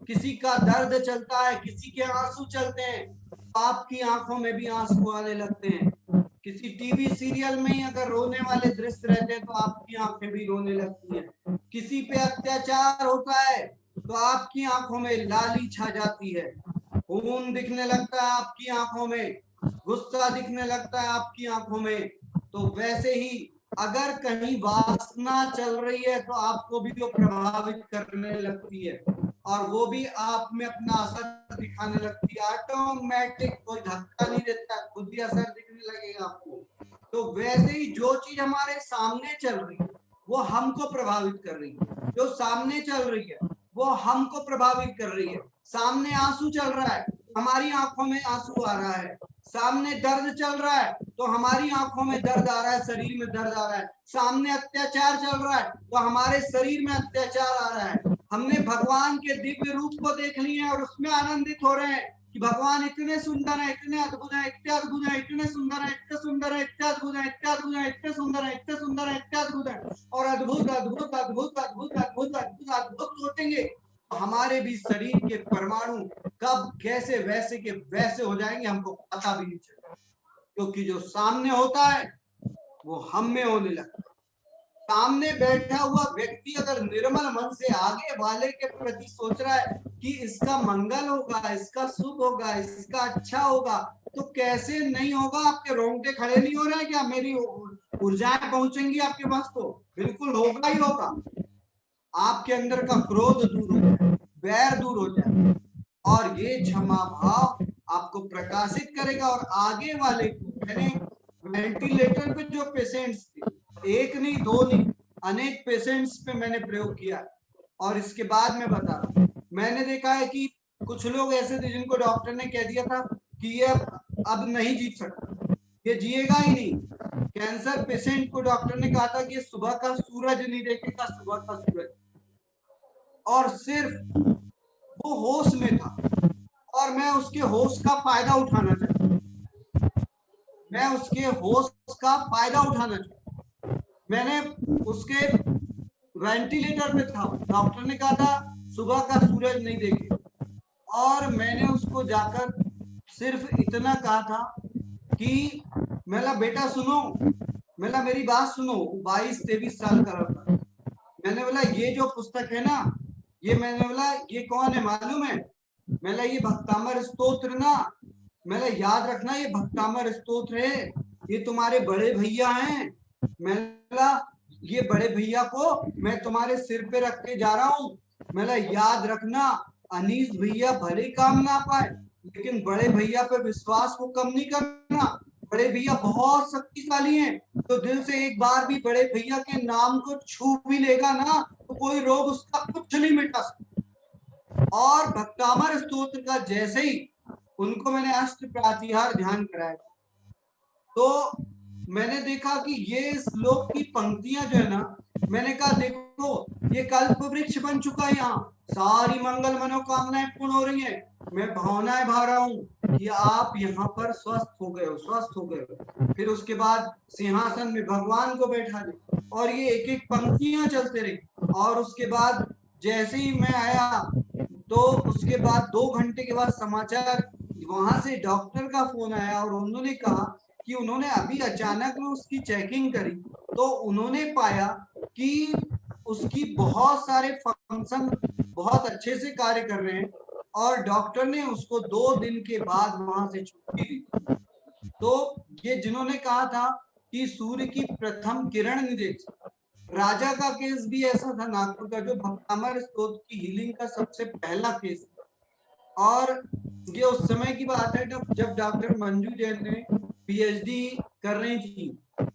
किसी का दर्द चलता है, किसी के आंसू चलते हैं, तो आपकी आंखों में भी आंसू आने लगते हैं। किसी टीवी सीरियल में ही अगर रोने वाले दृश्य रहते हैं तो आपकी आंखें भी रोने लगती हैं। किसी पे अत्याचार होता है तो आपकी आंखों में लाली छा जाती है, खून दिखने लगता है आपकी आंखों में, गुस्सा दिखने लगता है आपकी आंखों में। तो वैसे ही अगर कहीं वासना चल रही है तो आपको भी वो प्रभावित करने लगती है और वो भी आप में अपना असर दिखाने लगती है। ऑटोमेटिक, कोई धक्का नहीं देता, खुद ही असर दिखने लगेगा आपको। तो वैसे ही जो चीज हमारे सामने चल रही है वो हमको प्रभावित कर रही है, जो सामने चल रही है वो हमको प्रभावित कर रही है। सामने आंसू चल रहा है, हमारी आंखों में आंसू आ रहा है। सामने दर्द चल रहा है तो हमारी आंखों में दर्द आ रहा है, शरीर में दर्द आ रहा है। सामने अत्याचार चल रहा है तो हमारे शरीर में अत्याचार आ रहा है। हमने भगवान के दिव्य रूप को देख लिया है और उसमें आनंदित हो रहे हैं कि भगवान इतने सुंदर है, इतने अद्भुत है, इतने अद्भुत है, इतने सुंदर है, इतने सुंदर है, इतने अद्भुत है, इतने अद्भुत है, इतने सुंदर है, इतने सुंदर है, इतने अद्भुत है। और अद्भुत अद्भुत अद्भुत अद्भुत अद्भुत अद्भुत अद्भुत सोचेंगे हमारे भी शरीर के परमाणु कब कैसे वैसे के वैसे हो जाएंगे हमको पता भी नहीं चलेगा, क्योंकि जो सामने होता है वो हम में होने लगता है। सामने बैठा हुआ व्यक्ति अगर निर्मल मन से आगे वाले के प्रति सोच रहा है कि इसका मंगल होगा, इसका शुभ होगा, इसका अच्छा होगा, तो कैसे नहीं होगा? आपके रोंगटे खड़े नहीं हो रहे हैं क्या? मेरी ऊर्जाएं पहुंचेंगी आपके पास तो बिल्कुल होगा ही होगा। आपके अंदर का क्रोध दूर हो जाए, बैर दूर हो जाए और ये क्षमा भाव आपको प्रकाशित करेगा। और आगे वाले को, मैंने वेंटिलेटर पे जो पेशेंट्स थे, एक नहीं दो नहीं अनेक पेशेंट्स पे मैंने प्रयोग किया। और इसके बाद मैं बता रहा हूं, मैंने देखा है कि कुछ लोग ऐसे थे जिनको डॉक्टर ने कह दिया था कि ये अब नहीं जीत सकता, ये जिएगा ही नहीं। कैंसर पेशेंट को डॉक्टर ने कहा था कि सुबह का सूरज नहीं देखेगा, सुबह का सूरज, और सिर्फ वो होश में था और मैं उसके होश का फायदा उठाना चाहता हूं, मैं उसके होश का फायदा उठाना चाहता हूं। मैंने उसके वेंटिलेटर पे था, डॉक्टर ने कहा था सुबह का सूरज नहीं देखे, और मैंने उसको जाकर सिर्फ इतना कहा था कि मेरा बेटा सुनो, मेरा मेरी बात सुनो। 22-23 साल का लड़का, मैंने बोला ये जो पुस्तक है ना, ये मैंने बोला ये कौन है मालूम है? मैंने ये भक्तामर स्तोत्र ना, मैंने याद रखना ये भक्तामर स्तोत्र है, ये तुम्हारे बड़े भैया हैं। मैंने ये बड़े भैया को मैं तुम्हारे सिर पे रख के जा रहा हूँ, मैंने याद रखना अनीस भैया भले काम ना पाए लेकिन बड़े भैया पे विश्वास को कम नहीं करना। बड़े भैया बहुत शक्तिशाली हैं, तो दिल से एक बार भी बड़े भैया के नाम को छू भी लेगा ना तो कोई रोग उसका कुछ नहीं मिटा सकता। और भक्तामर स्तोत्र का जैसे ही उनको मैंने अष्ट प्रातिहार ध्यान कराया तो मैंने देखा कि ये श्लोक की पंक्तियां जो है ना, मैंने कहा देखो ये कल्प वृक्ष बन चुका है, यहाँ सारी मंगल मनोकामनाएं पूर्ण हो रही हैं। मैं भावनाएं भा रहा हूँ कि आप यहाँ पर स्वस्थ हो गए हो, स्वस्थ हो गए हो। फिर उसके बाद सिंहासन में भगवान को बैठा दे और ये एक एक पंक्तियां चलते रही। और उसके बाद जैसे ही मैं आया तो उसके बाद 2 घंटे के बाद समाचार वहां से डॉक्टर का फोन आया और उन्होंने कहा कि उन्होंने अभी अचानक में उसकी चेकिंग करी तो उन्होंने पाया कि उसकी बहुत सारे फंक्शन बहुत अच्छे से कार्य कर रहे हैं और डॉक्टर ने उसको 2 दिन के बाद वहां से छुट्टी दी। तो ये जिन्होंने कहा था कि सूर्य की प्रथम किरण नहीं देख, राजा का केस भी ऐसा था नागपुर का, जो भक्तामर स्तोत्र की हीलिंग का सबसे पहला केस। और ये उस समय की बात है जब डॉक्टर मंजू जैन ने पीएचडी कर रही थी,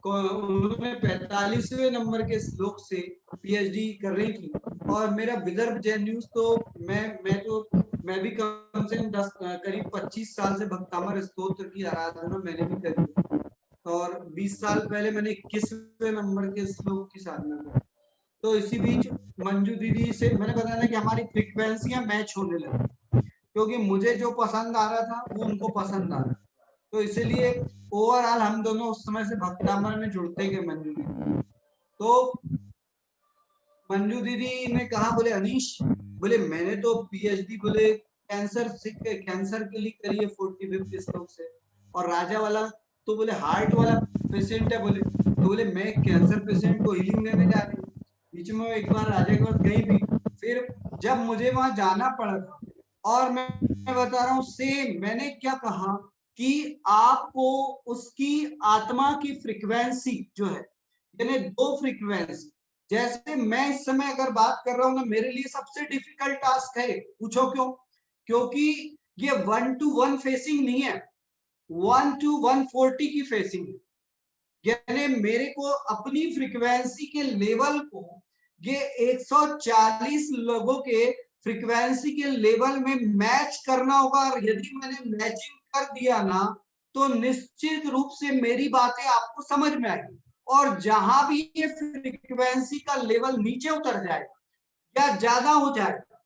उन्होंने 45वें नंबर के श्लोक से पीएचडी कर रही थी। और मेरा विदर्भ जैन न्यूज तो मैं भी कम से कम करीब 25 साल से भक्तामर स्तोत्र की आराधना मैंने भी करी और 20 साल पहले मैंने 21वें नंबर के श्लोक की साधना करी। तो इसी बीच मंजू दीदी से मैंने बताया कि हमारी फ्रीक्वेंसियां मैच होने लगी, क्योंकि मुझे जो पसंद आ रहा था वो उनको पसंद आ रहा था, तो इसीलिए ओवरऑल हम दोनों उस समय से भक्तामर में जुड़ते गए मंजू दीदी। तो मंजू दीदी ने कहा, बोले अनीश, बोले मैंने तो पीएचडी बोले कैंसर के लिए करी है 45 श्लोक से, और राजा वाला तो बोले हार्ट वाला पेशेंट है, बोले तो बोले मैं कैंसर पेशेंट को हीलिंग देने जा रही हूँ। बीच में एक बार राजा के पास गई भी, फिर जब मुझे वहां जाना पड़ा था और मैं बता रहा हूँ सेम मैंने क्या कहा कि आपको उसकी आत्मा की फ्रीक्वेंसी जो है, यानी 2 फ्रीक्वेंसी, जैसे मैं इस समय अगर बात कर रहा हूं ना, मेरे लिए सबसे डिफिकल्ट टास्क है। पूछो क्यों? क्योंकि ये 1 to 1 फेसिंग नहीं है, 1 to 140 की फेसिंग है। यानी मेरे को अपनी फ्रीक्वेंसी के लेवल को ये 140 लोगों के फ्रीक्वेंसी के लेवल में मैच करना होगा, और यदि मैंने मैचिंग कर दिया ना तो निश्चित रूप से मेरी बातें आपको समझ में आएगी। और जहां भी ये फ्रीक्वेंसी का लेवल नीचे उतर जाएगा या ज्यादा हो जाएगा,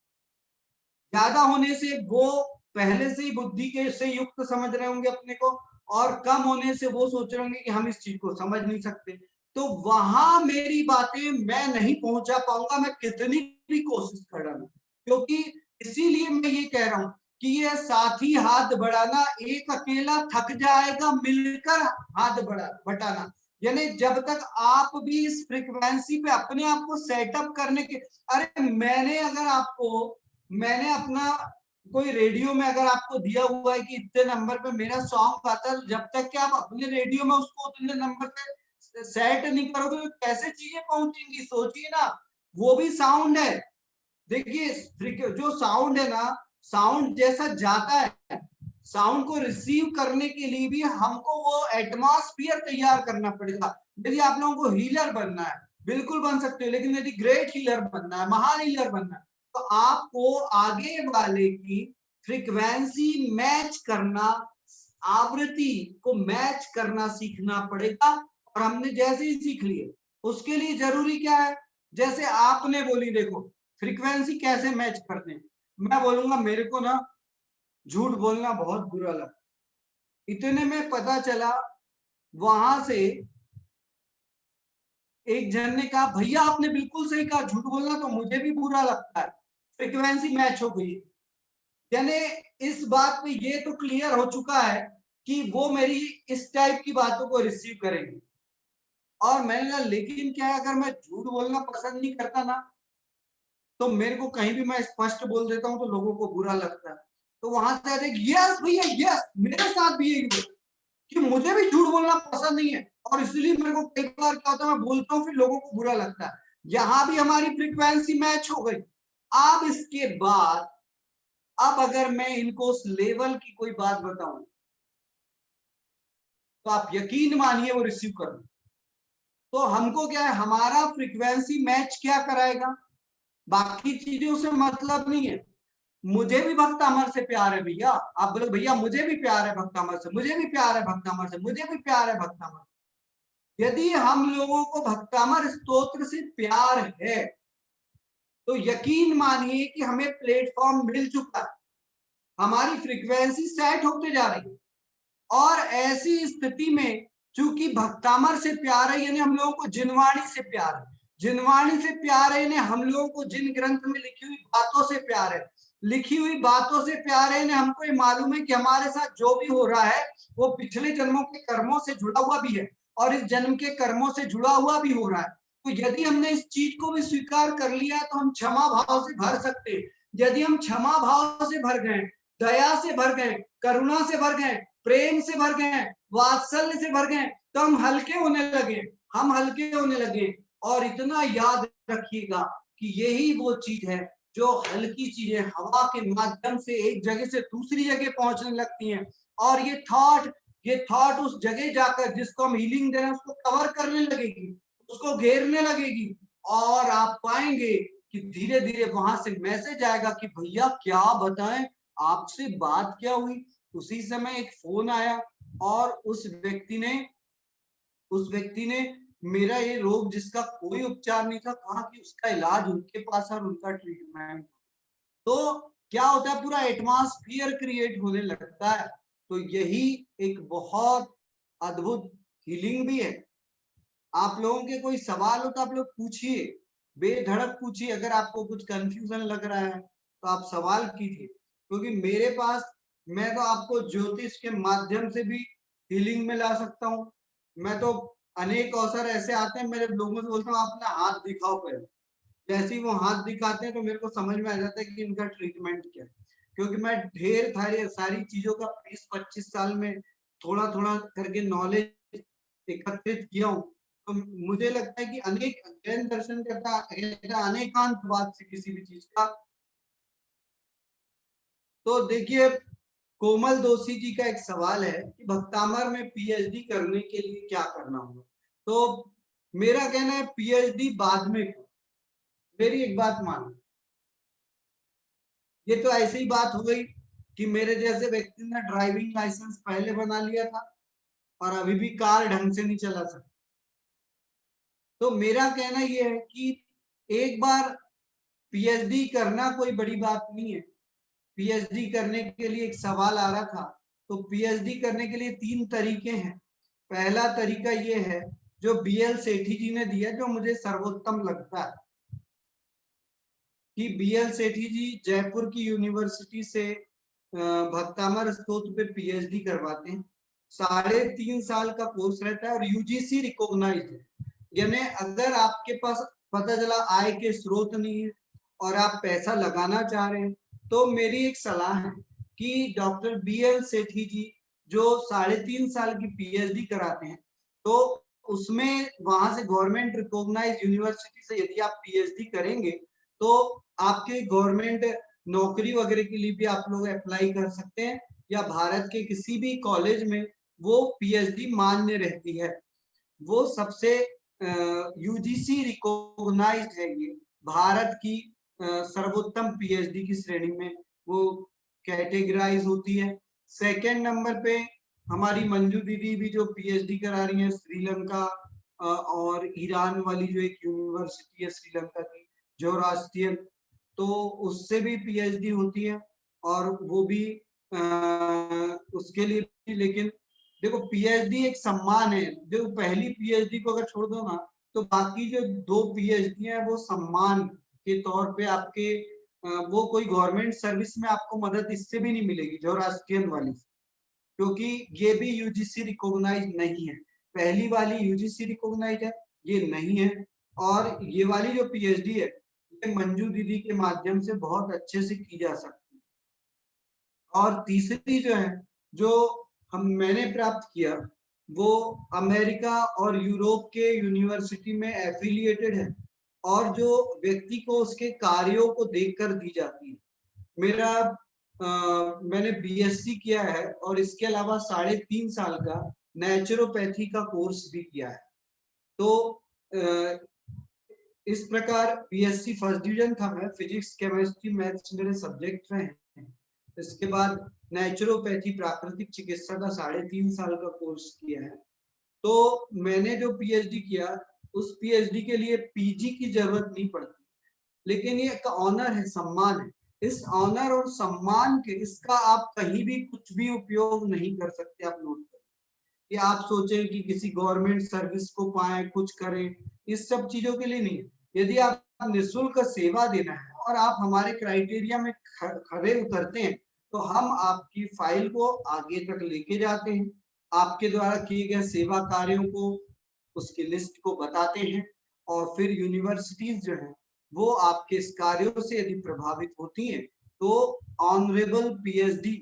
ज्यादा होने से वो पहले से ही बुद्धि के से युक्त समझ रहे होंगे अपने को, और कम होने से वो सोच रहे होंगे कि हम इस चीज को समझ नहीं सकते, तो वहां मेरी बातें मैं नहीं पहुंचा पाऊंगा, मैं कितनी भी कोशिश कर रहा हूं। क्योंकि इसीलिए मैं ये कह रहा हूं कि ये साथी हाथ बढ़ाना, एक अकेला थक जाएगा, मिलकर हाथ बटाना। यानी जब तक आप भी इस फ्रीक्वेंसी पे अपने आप को सेटअप करने के, अरे मैंने अपना कोई रेडियो में अगर आपको दिया हुआ है कि इतने नंबर पे मेरा सॉन्ग आता है, जब तक कि आप अपने रेडियो में उसको उतने नंबर पे सेट नहीं करोगे तो कैसे चीजें पहुंचेंगी, सोचिए ना। वो भी साउंड है, देखिए जो साउंड है ना, साउंड जैसा जाता है, साउंड को रिसीव करने के लिए भी हमको वो एटमॉस्फेयर तैयार करना पड़ेगा। यदि आप लोगों को हीलर बनना है बिल्कुल बन सकते हो, लेकिन यदि ग्रेट हीलर बनना है, महान हीलर बनना है, तो आपको आगे वाले की फ्रीक्वेंसी मैच करना, आवृत्ति को मैच करना सीखना पड़ेगा। और हमने जैसे ही सीख लिए, उसके लिए जरूरी क्या है, जैसे आपने बोली देखो फ्रीक्वेंसी कैसे मैच करते हैं, मैं बोलूंगा मेरे को ना झूठ बोलना बहुत बुरा लगा, इतने में पता चला वहां से एक जन ने कहा भैया आपने बिल्कुल सही कहा, झूठ बोलना तो मुझे भी बुरा लगता है, फ्रीक्वेंसी मैच हो गई। यानी इस बात पे ये तो क्लियर हो चुका है कि वो मेरी इस टाइप की बातों को रिसीव करेंगे। और मैंने कहा लेकिन क्या है, अगर मैं झूठ बोलना पसंद नहीं करता ना, तो मेरे को कहीं भी मैं स्पष्ट बोल देता हूँ तो लोगों को बुरा लगता है। तो वहां से यस भैया यस, मेरे साथ भी यही कि मुझे भी झूठ बोलना पसंद नहीं है, और इसलिए मेरे को कई बार क्या होता है, मैं बोलता हूँ फिर लोगों को बुरा लगता है। यहाँ भी हमारी फ्रीक्वेंसी मैच हो गई। अब इसके बाद अब अगर मैं इनको उस लेवल की कोई बात बताऊं तो आप यकीन मानिए वो रिसीव कर लो। तो हमको क्या है, हमारा फ्रीक्वेंसी मैच क्या कराएगा, बाकी चीजों से मतलब नहीं है। मुझे भी भक्त अमर से प्यार है भैया, आप बोलो भैया मुझे भी प्यार है भक्त अमर से, मुझे भी प्यार है भक्त अमर से, मुझे भी प्यार है भक्त अमर से। यदि हम लोगों को भक्त अमर स्तोत्र से प्यार है तो यकीन मानिए कि हमें प्लेटफॉर्म मिल चुका है, हमारी फ्रीक्वेंसी सेट होते जा रही है। और ऐसी स्थिति में चूंकि भक्तामर से प्यार है, यानी हम लोगों को जिनवाणी से प्यार है, जिनवाणी से प्यार है, यानी हम लोगों को जिन ग्रंथ में लिखी हुई बातों से प्यार है, लिखी हुई बातों से प्यार है, यानी हमको ये मालूम है कि हमारे साथ जो भी हो रहा है वो पिछले जन्मों के कर्मों से जुड़ा हुआ भी है और इस जन्म के कर्मों से जुड़ा हुआ भी हो रहा है। तो यदि हमने इस चीज को भी स्वीकार कर लिया तो हम क्षमा भाव से भर सकते हैं। यदि हम क्षमा भाव से भर गए, दया से भर गए, करुणा से भर गए, प्रेम से भर गए, वात्सल्य से भर गए, तो हम हल्के होने लगे, हम हल्के होने लगे। और इतना याद रखिएगा कि यही वो चीज है जो हल्की चीजें हवा के माध्यम से एक जगह से दूसरी जगह पहुंचने लगती हैं, और ये थॉट उस जगह जाकर जिसको हम हीलिंग दे रहे हैं उसको कवर करने लगेगी, उसको घेरने लगेगी, और आप पाएंगे कि धीरे धीरे वहां से मैसेज आएगा कि भैया क्या बताएं, आपसे बात क्या हुई। उसी समय एक फोन आया और उस व्यक्ति ने मेरा ये रोग जिसका कोई उपचार नहीं था, कहा कि उसका इलाज उनके पास और उनका ट्रीटमेंट। तो क्या होता है, पूरा एटमॉस्फेयर क्रिएट होने लगता है। तो यही एक बहुत अद्भुत हीलिंग भी है। आप लोगों के कोई सवाल हो तो आप लोग पूछिए, बेधड़क पूछिए। अगर आपको कुछ कंफ्यूजन लग रहा है तो आप सवाल कीजिए, क्योंकि मेरे पास मैं तो आपको ज्योतिष के माध्यम से भी हीलिंग में ला सकता हूँ। मैं तो अनेक अवसर ऐसे आते हैं, मेरे लोगों से बोलता हूँ आप अपना हाथ दिखाओ पहले, जैसे ही वो हाथ दिखाते हैं तो मेरे को समझ में आ जाता है कि इनका ट्रीटमेंट क्या है। क्योंकि मैं ढेर सारी चीजों का 20-25 साल में थोड़ा थोड़ा करके नॉलेज एकत्रित किया हूँ। तो मुझे लगता है कि अनेक जैन दर्शन कहता अनेकांतवाद से किसी भी चीज का। तो देखिए कोमल दोषी जी का एक सवाल है कि भक्तामर में पीएचडी करने के लिए क्या करना होगा। तो मेरा कहना है पीएचडी बाद में करो। मेरी एक बात मानो, ये तो ऐसी ही बात हो गई कि मेरे जैसे व्यक्ति ने ड्राइविंग लाइसेंस पहले बना लिया था और अभी भी कार ढंग से नहीं चला सकता। तो मेरा कहना यह है कि एक बार पीएचडी करना कोई बड़ी बात नहीं है। पीएचडी करने के लिए एक सवाल आ रहा था, तो पीएचडी करने के लिए 3 तरीके हैं। पहला तरीका ये है जो बीएल सेठी जी ने दिया, जो मुझे सर्वोत्तम लगता है, कि बीएल सेठी जी जयपुर की यूनिवर्सिटी से भक्तामर स्तोत्र पे पीएचडी करवाते हैं। 3.5 साल का कोर्स रहता है और यूजीसी रिकॉग्नाइज्ड है। यानी अगर आपके पास पता चला आय के स्रोत नहीं है और आप पैसा लगाना चाह रहे हैं, तो मेरी एक सलाह है कि डॉक्टर बीएल सेठी जी जो 3.5 साल की पीएचडी कराते हैं, तो उसमें वहां से गवर्नमेंट रिकॉग्नाइज यूनिवर्सिटी से यदि आप पीएचडी करेंगे तो आपके गवर्नमेंट नौकरी वगैरह के लिए भी आप लोग अप्लाई कर सकते हैं, या भारत के किसी भी कॉलेज में वो पीएचडी मान्य रहती है। वो सबसे यूजीसी रिकॉग्नाइज्ड है, ये भारत की सर्वोत्तम पीएचडी की श्रेणी में वो कैटेगराइज होती है। सेकंड नंबर पे हमारी मंजू दीदी भी जो पीएचडी करा रही है श्रीलंका और ईरान वाली जो एक यूनिवर्सिटी है श्रीलंका की, जोरास्ट्रियन, तो उससे भी पीएचडी होती है और वो भी उसके लिए भी। लेकिन देखो पीएचडी एक सम्मान है। जो पहली पीएचडी को अगर छोड़ दो ना, तो बाकी जो 2 पीएचडी है वो सम्मान के तौर पे आपके वो कोई गवर्नमेंट सर्विस में आपको मदद इससे भी नहीं मिलेगी जोरास्ट्रियन वाली, क्योंकि ये भी यूजीसी रिकॉग्नाइज नहीं है। पहली वाली यूजीसी रिकॉग्नाइज है, ये नहीं है। और ये वाली जो पीएचडी है ये मंजू दीदी के माध्यम से बहुत अच्छे से की जा सकती है। और तीसरी जो है जो मैंने प्राप्त किया वो अमेरिका और यूरोप के यूनिवर्सिटी में एफिलिएटेड है और जो व्यक्ति को उसके कार्यों को देखकर दी जाती है। मेरा मैंने बीएससी किया है और इसके अलावा 3.5 साल का नेचुरोपैथी का कोर्स भी किया है। तो इस प्रकार बीएससी फर्स्ट डिवीजन था। मैं फिजिक्स केमिस्ट्री मैथ्स मेरे सब्जेक्ट रहे हैं। इसके बाद नेचुरोपैथी प्राकृतिक चिकित्सा का 3.5 साल का कोर्स किया है। तो मैंने जो पीएचडी किया उस पीएचडी के लिए पीजी की जरूरत नहीं पड़ती, लेकिन ये एक ऑनर है, सम्मान है। इस ऑनर और सम्मान के इसका आप कहीं भी कुछ भी उपयोग नहीं कर सकते। आप नोट करें कि आप सोचें कि किसी गवर्नमेंट सर्विस को पाए, कुछ करें, इस सब चीजों के लिए नहीं। यदि आप निःशुल्क सेवा देना है और आप हमारे क्राइटेरिया में खरे उतरते हैं तो हम आपकी फाइल को आगे तक लेके जाते हैं, आपके द्वारा किए गए सेवा कार्यों को उसकी लिस्ट को बताते हैं और फिर यूनिवर्सिटीज जो है वो आपके इस कार्यों से यदि प्रभावित होती हैं तो ऑनरेबल पीएचडी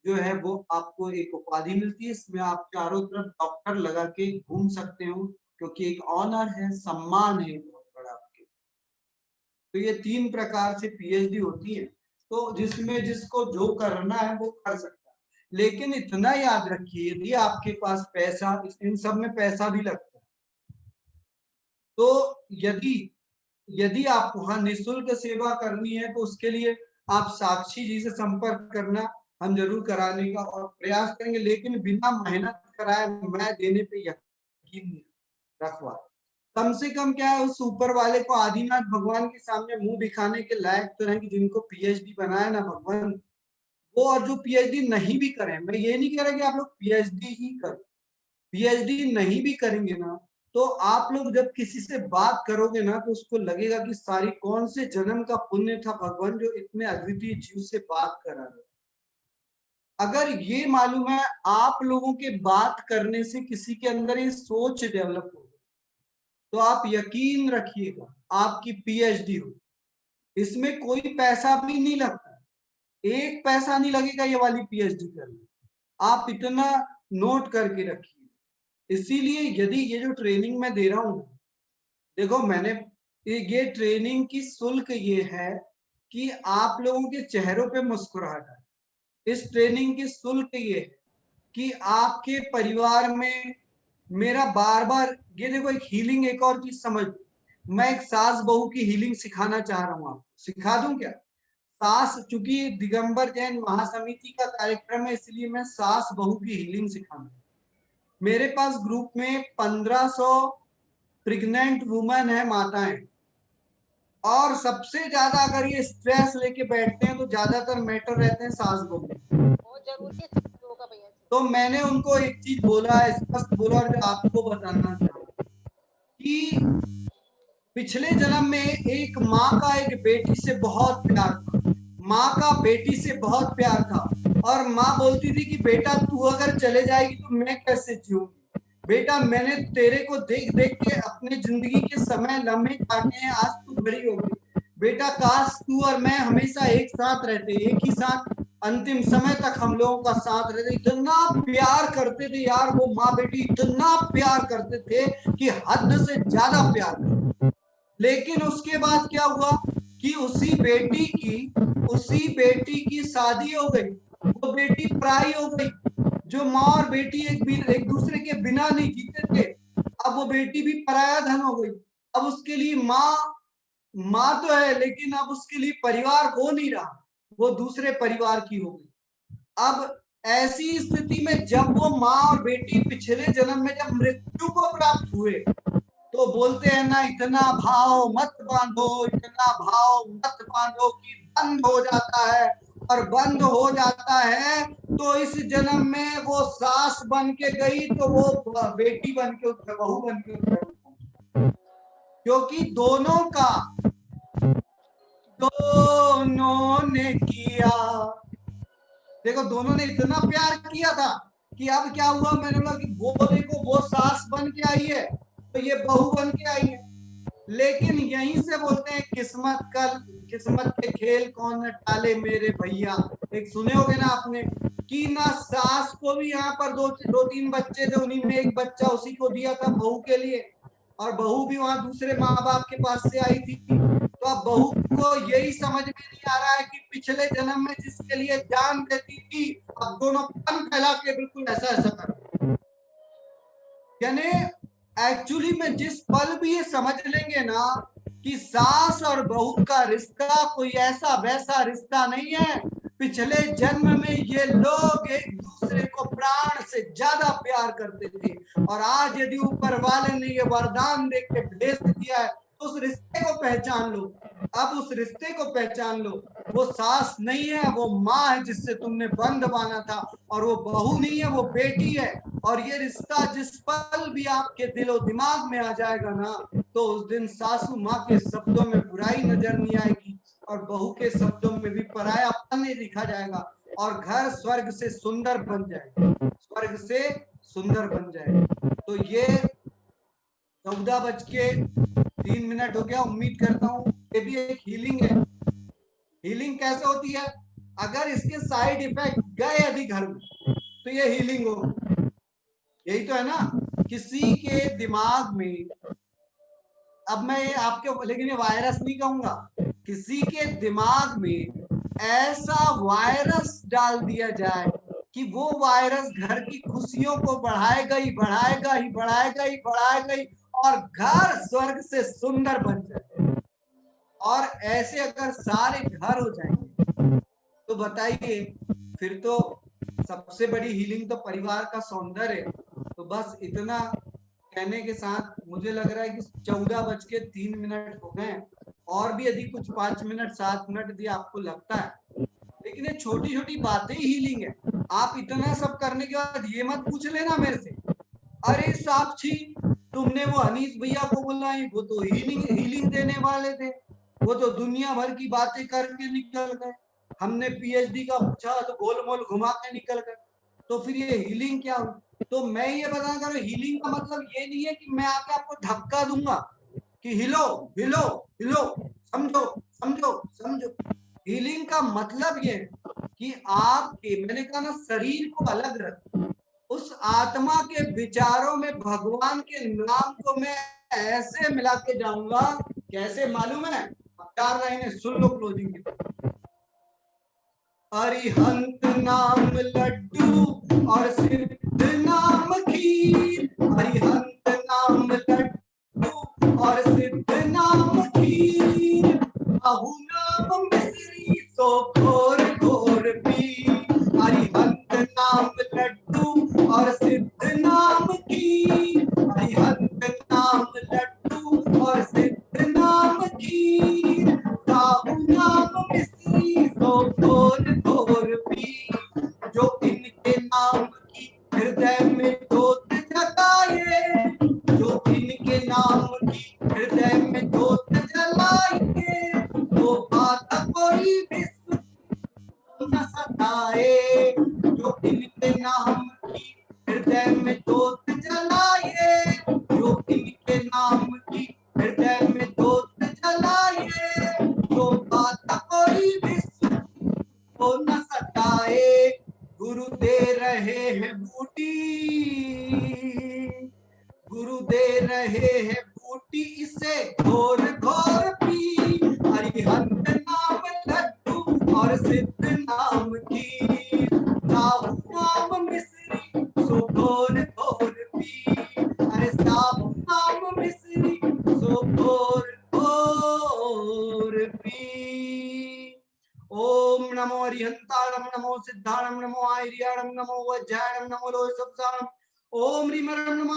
जो है वो आपको एक उपाधि मिलती है। इसमें आप चारों तरफ डॉक्टर लगा के घूम सकते हो, क्योंकि एक ऑनर है, सम्मान है बहुत बड़ा आपके। तो ये 3 प्रकार से पीएचडी होती है, तो जिसमें जिसको जो करना है वो कर सकता है। लेकिन इतना याद रखिए, यदि आपके पास पैसा, इन सब में पैसा भी लगता है, तो यदि आपको वहां निःशुल्क सेवा करनी है तो उसके लिए आप साक्षी जी से संपर्क करना, हम जरूर कराने का और प्रयास करेंगे, लेकिन बिना मेहनत कराए मैं देने पे यकीन नहीं रखवा। कम से कम क्या है, उस ऊपर वाले को आदिनाथ भगवान के सामने मुंह दिखाने के लायक तो है कि जिनको पीएचडी बनाया ना भगवान वो, और जो पीएचडी नहीं भी करें, मैं ये नहीं कह रहा कि आप लोग पीएचडी ही करें, पीएचडी नहीं भी करेंगे ना तो आप लोग जब किसी से बात करोगे ना तो उसको लगेगा कि सारी कौन से जन्म का पुण्य था भगवान जो इतने अद्वितीय जीव से बात करा रहे। अगर ये मालूम है आप लोगों के बात करने से किसी के अंदर ये सोच डेवलप हो तो आप यकीन रखिएगा आपकी पीएचडी हो। इसमें कोई पैसा भी नहीं लगता, 1 पैसा नहीं लगेगा ये वाली पीएचडी करने, आप इतना नोट करके रखिए। इसीलिए यदि ये जो ट्रेनिंग मैं दे रहा हूं, देखो मैंने ये ट्रेनिंग की शुल्क ये है कि आप लोगों के चेहरों पे मुस्कुराहट आए। इस ट्रेनिंग की शुल्क ये है कि आपके परिवार में मेरा बार बार ये देखो, एक हीलिंग, एक और चीज समझ, मैं एक सास बहू की हीलिंग सिखाना चाह रहा हूँ, आपको सिखा दूं क्या? सास, चूंकि दिगंबर जैन महासमिति का कार्यक्रम है, इसलिए मैं सास बहू की हीलिंग सिखाऊंगा। मेरे पास ग्रुप में 1500 प्रेग्नेंट वुमेन है, माताएं, और सबसे ज्यादा अगर ये स्ट्रेस लेके बैठते हैं तो ज्यादातर मैटर रहते हैं सास बहू। बहुत जरूरी है सब लोगों का भैया। तो मैंने उनको एक चीज बोला, स्पष्ट बोला, और जो आपको बताना चाहूँ कि पिछले जन्म में एक माँ का एक बेटी से बहुत प्यार था, माँ का बेटी से बहुत प्यार था, और माँ बोलती थी कि बेटा तू अगर चले जाएगी तो मैं कैसे जीऊंगी, बेटा मैंने तेरे को देख देख के अपने जिंदगी के समय लम्हे काटे हैं, आज तू बड़ी हो गई, बेटा काश तू और मैं हमेशा एक साथ रहते, एक ही साथ अंतिम समय तक हम लोगों का साथ रहते। इतना प्यार करते थे यार, वो माँ बेटी इतना प्यार करते थे कि हद से ज्यादा प्यार करते। लेकिन उसके बाद क्या हुआ कि उसी बेटी की शादी हो गई, वो बेटी पराई हो गई। जो माँ और बेटी एक दूसरे के बिना नहीं जीते थे, अब वो बेटी भी पराया धन हो गई। अब उसके लिए माँ तो है, लेकिन अब उसके लिए परिवार हो नहीं रहा, वो दूसरे परिवार की हो गई। अब ऐसी स्थिति में जब वो माँ और बेटी पिछले जन्म में जब मृत्यु को प्राप्त हुए, तो बोलते हैं ना, इतना भाव मत बांधो, इतना भाव मत बांधो कि बंद हो जाता है, और बंद हो जाता है तो इस जन्म में वो सास बन के गई तो वो बेटी बन के बहू बन के, क्योंकि दोनों ने किया, देखो दोनों ने इतना प्यार किया था कि अब क्या हुआ, मैंने बोला कि वो देखो वो सास बन के आई है तो ये बहू बन के आई है। लेकिन यहीं से बोलते हैं किस्मत के खेल कौन न टाले मेरे भैया, एक सुने होगे ना आपने कि ना सास को भी यहाँ पर दो तीन बच्चे थे, उन्हीं में एक बच्चा उसी को दिया था बहू के लिए, और बहू भी वहां दूसरे माँ बाप के पास से आई थी। तो अब बहू को यही समझ में नहीं आ रहा है कि पिछले जन्म में जिसके लिए जान देती थी, अब दोनों पन फैला के बिल्कुल ऐसा कर, यानी एक्चुअली में जिस पल भी ये समझ लेंगे ना कि सास और बहू का रिश्ता कोई ऐसा वैसा रिश्ता नहीं है, पिछले जन्म में ये लोग एक दूसरे को प्राण से ज्यादा प्यार करते थे, और आज यदि ऊपर वाले ने ये वरदान देख के भेज दिया है तो उस रिश्ते को पहचान लो। अब उस रिश्ते को पहचान लो, वो सास नहीं है, वो माँ है जिससे तुमने बंध बांधा था, और वो बहू नहीं है, वो बेटी है। और ये रिश्ता जिस पल भी आपके दिलो दिमाग में आ जाएगा ना, तो उस दिन सासू माँ के शब्दों में बुराई नजर नहीं आएगी, और बहू के शब्दों में भी परायापन नहीं दिखा जाएगा, और घर स्वर्ग से सुंदर बन जाएगा, स्वर्ग से सुंदर बन जाएगा। तो ये 14:03 हो गया। उम्मीद करता हूँ ये भी एक हीलिंग है। हीलिंग कैसे होती है? अगर इसके साइड इफेक्ट गए यदि घर में तो ये हीलिंग होगी। यही तो है ना, किसी के दिमाग में, अब मैं ये आपके, लेकिन ये वायरस नहीं कहूंगा, किसी के दिमाग में ऐसा वायरस डाल दिया जाए कि वो वायरस घर की खुशियों को बढ़ाएगा ही बढ़ाएगा ही बढ़ाएगा ही बढ़ाएगा ही, और घर स्वर्ग से सुंदर बन जाए। और ऐसे अगर सारे घर हो जाएंगे तो बताइए, फिर तो सबसे बड़ी हीलिंग तो परिवार का सौंदर्य है। तो बस इतना कहने के साथ मुझे लग रहा है कि 14:03 हो गए, और भी यदि कुछ 5 मिनट 7 मिनट यदि आपको लगता है, लेकिन ये छोटी छोटी बातें ही हीलिंग है। आप इतना सब करने के बाद ये मत पूछ लेना मेरे से, अरे साक्षी तुमने वो अनीस भैया को बुलाई, वो तो हीलिंग देने वाले थे, वो तो दुनिया भर की बातें करके निकल गए, हमने पीएचडी का पूछा तो गोल मोल घुमा के निकल गए, तो फिर ये हीलिंग क्या हुई? तो मैं ये बता कर, हीलिंग का मतलब ये नहीं है कि मैं आके आपको धक्का दूंगा कि हिलो हिलो हिलो, समझो समझो समझो। हीलिंग का मतलब ये कि आपके, मैंने कहा ना, शरीर को अलग रख, उस आत्मा के विचारों में भगवान के नाम को मैं ऐसे मिला के जाऊंगा, कैसे मालूम है? 4 लाइनें सुन लो क्लोजिंग की। अरिहंत नाम लड्डू और सिद्ध नाम खीर, अरिहंत नाम लड्डू और सिद्ध नाम खीर, आहू नाम मिश्री सो घोर घोर पीर, अरिहंत नाम लड्डू और सिद्ध नाम खीर, अरिहंत नाम लड्डू और सिद्ध नाम खीर, आहू नाम मिश्री सो घोर घोर पीर, जो इनके नाम की हृदय में जोत जगाए, जो इनके नाम की हृदय में जोत जलाए, वो बात कोई विश्व न सताए, जो इनके नाम की हृदय में जोत जलाए, जो इनके नाम की हृदय में जोत जलाए, वो बात कोई विश्व को न सताए। गुरु दे रहे हैं बूटी, गुरु दे रहे हैं बूटी, इसे घोर घोर पी, अरिहंत नाम लड्डू और सिद्ध नाम खीर, साहू नाम मिश्री सो घोर घोर पी, अरे साहू नाम मिश्री सो घोर घोर पी। ओम नमो अरिहंताणम, नमो सिद्धाणम, नमो आयर्याणम, नमो वज्रायणम, नमो लोहसप्ताणम, ओम ह्रीं रम नमो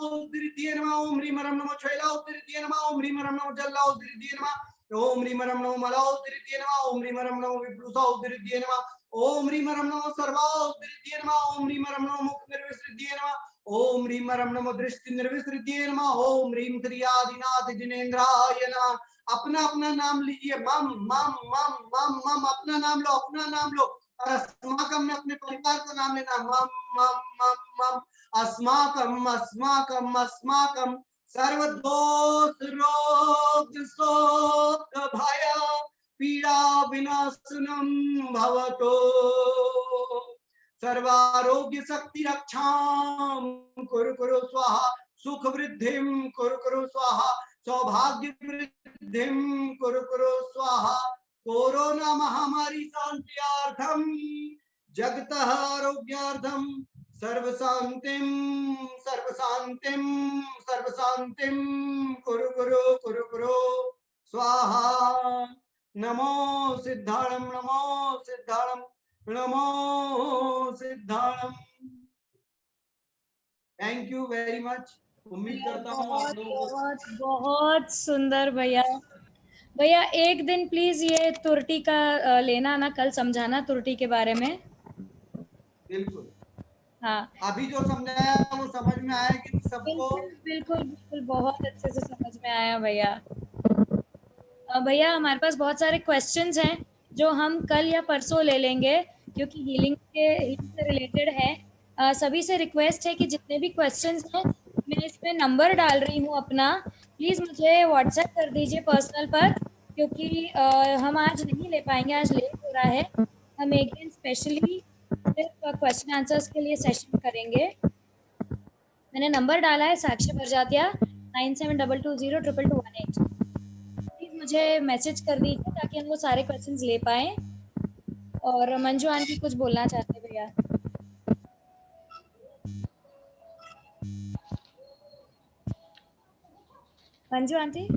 उद्दृत्य नमः, ओम ह्रीं रम नमो छैला उद्दृत्य नमः, ओम ह्रीं रम नमो जल्ला उद्दृत्य नमः, ओम ह्रीं रम नमो मला उद्दृत्य नमः, ओम ह्रीं रम नमो विप्लुसा उद्दृत्य नमः, ओम ह्रीं रम नमो सर्वा उद्दृत्य नमः, ओम ह्रीं रम नमो मुक्त निर्विसृत्य नमः, ओम ह्रीं रम नमो दृष्टि निर्विसृत्य नमः, ओम ह्रीं त्रियादिनाथ जिनेन्द्राय नमः। अपना अपना नाम लीजिए, मम मम मम मम मम, अपना नाम लो, अपना नाम लो, और अस्माकम में अपने परिवार का नाम लेना, मम मम मम मम, अस्माकम अस्माकम अस्माकम, सर्व दोष रोग शोक भय पीड़ा विनाशनम भवतो, सर्वारोग्य शक्ति रक्षाम कुरु कुरु स्वाहा, सुख वृद्धिम कुरु कुरु स्वाहा, सौभाग्य वृद्धिम कुरु कुरु स्वाहा, कोरोना महामारी शांत्यार्थम जगतः आरोग्यार्थम सर्व शांतिम सर्व शांतिम सर्व शांतिम कुरु कुरु कुरु कुरु स्वाहा। नमो सिद्धाणम, नमो सिद्धाणम, नमो सिद्धाणम। Thank you very much. उम्मीद करता हूँ आप लोगों को बहुत बहुत सुंदर भैया। भैया एक दिन प्लीज ये तुरटी का लेना ना, कल समझाना तुरटी के बारे में। बिल्कुल। हाँ अभी जो समझाया वो समझ में आया कि सबको? बिल्कुल बिल्कुल बिल्कुल, बहुत अच्छे से समझ में आया भैया। भैया हमारे पास बहुत सारे क्वेश्चंस हैं जो हम कल या परसों ले लेंगे, क्योंकि हीलिंग से रिलेटेड है। सभी से रिक्वेस्ट है कि जितने भी क्वेश्चंस हैं, मैं इसमें नंबर डाल रही हूँ अपना, प्लीज़ मुझे व्हाट्सएप कर दीजिए पर्सनल पर, क्योंकि हम आज नहीं ले पाएंगे, आज लेट हो रहा है। हम एक दिन स्पेशली सिर्फ क्वेश्चन आंसर्स के लिए सेशन करेंगे। मैंने नंबर डाला है साक्षी बरजातिया 9722022218। मुझे मैसेज कर दीजिए ताकि हम वो सारे क्वेश्चंस ले पाए। और मंजू आंटी कुछ बोलना चाहते हैं भैया? मंजू आंटी?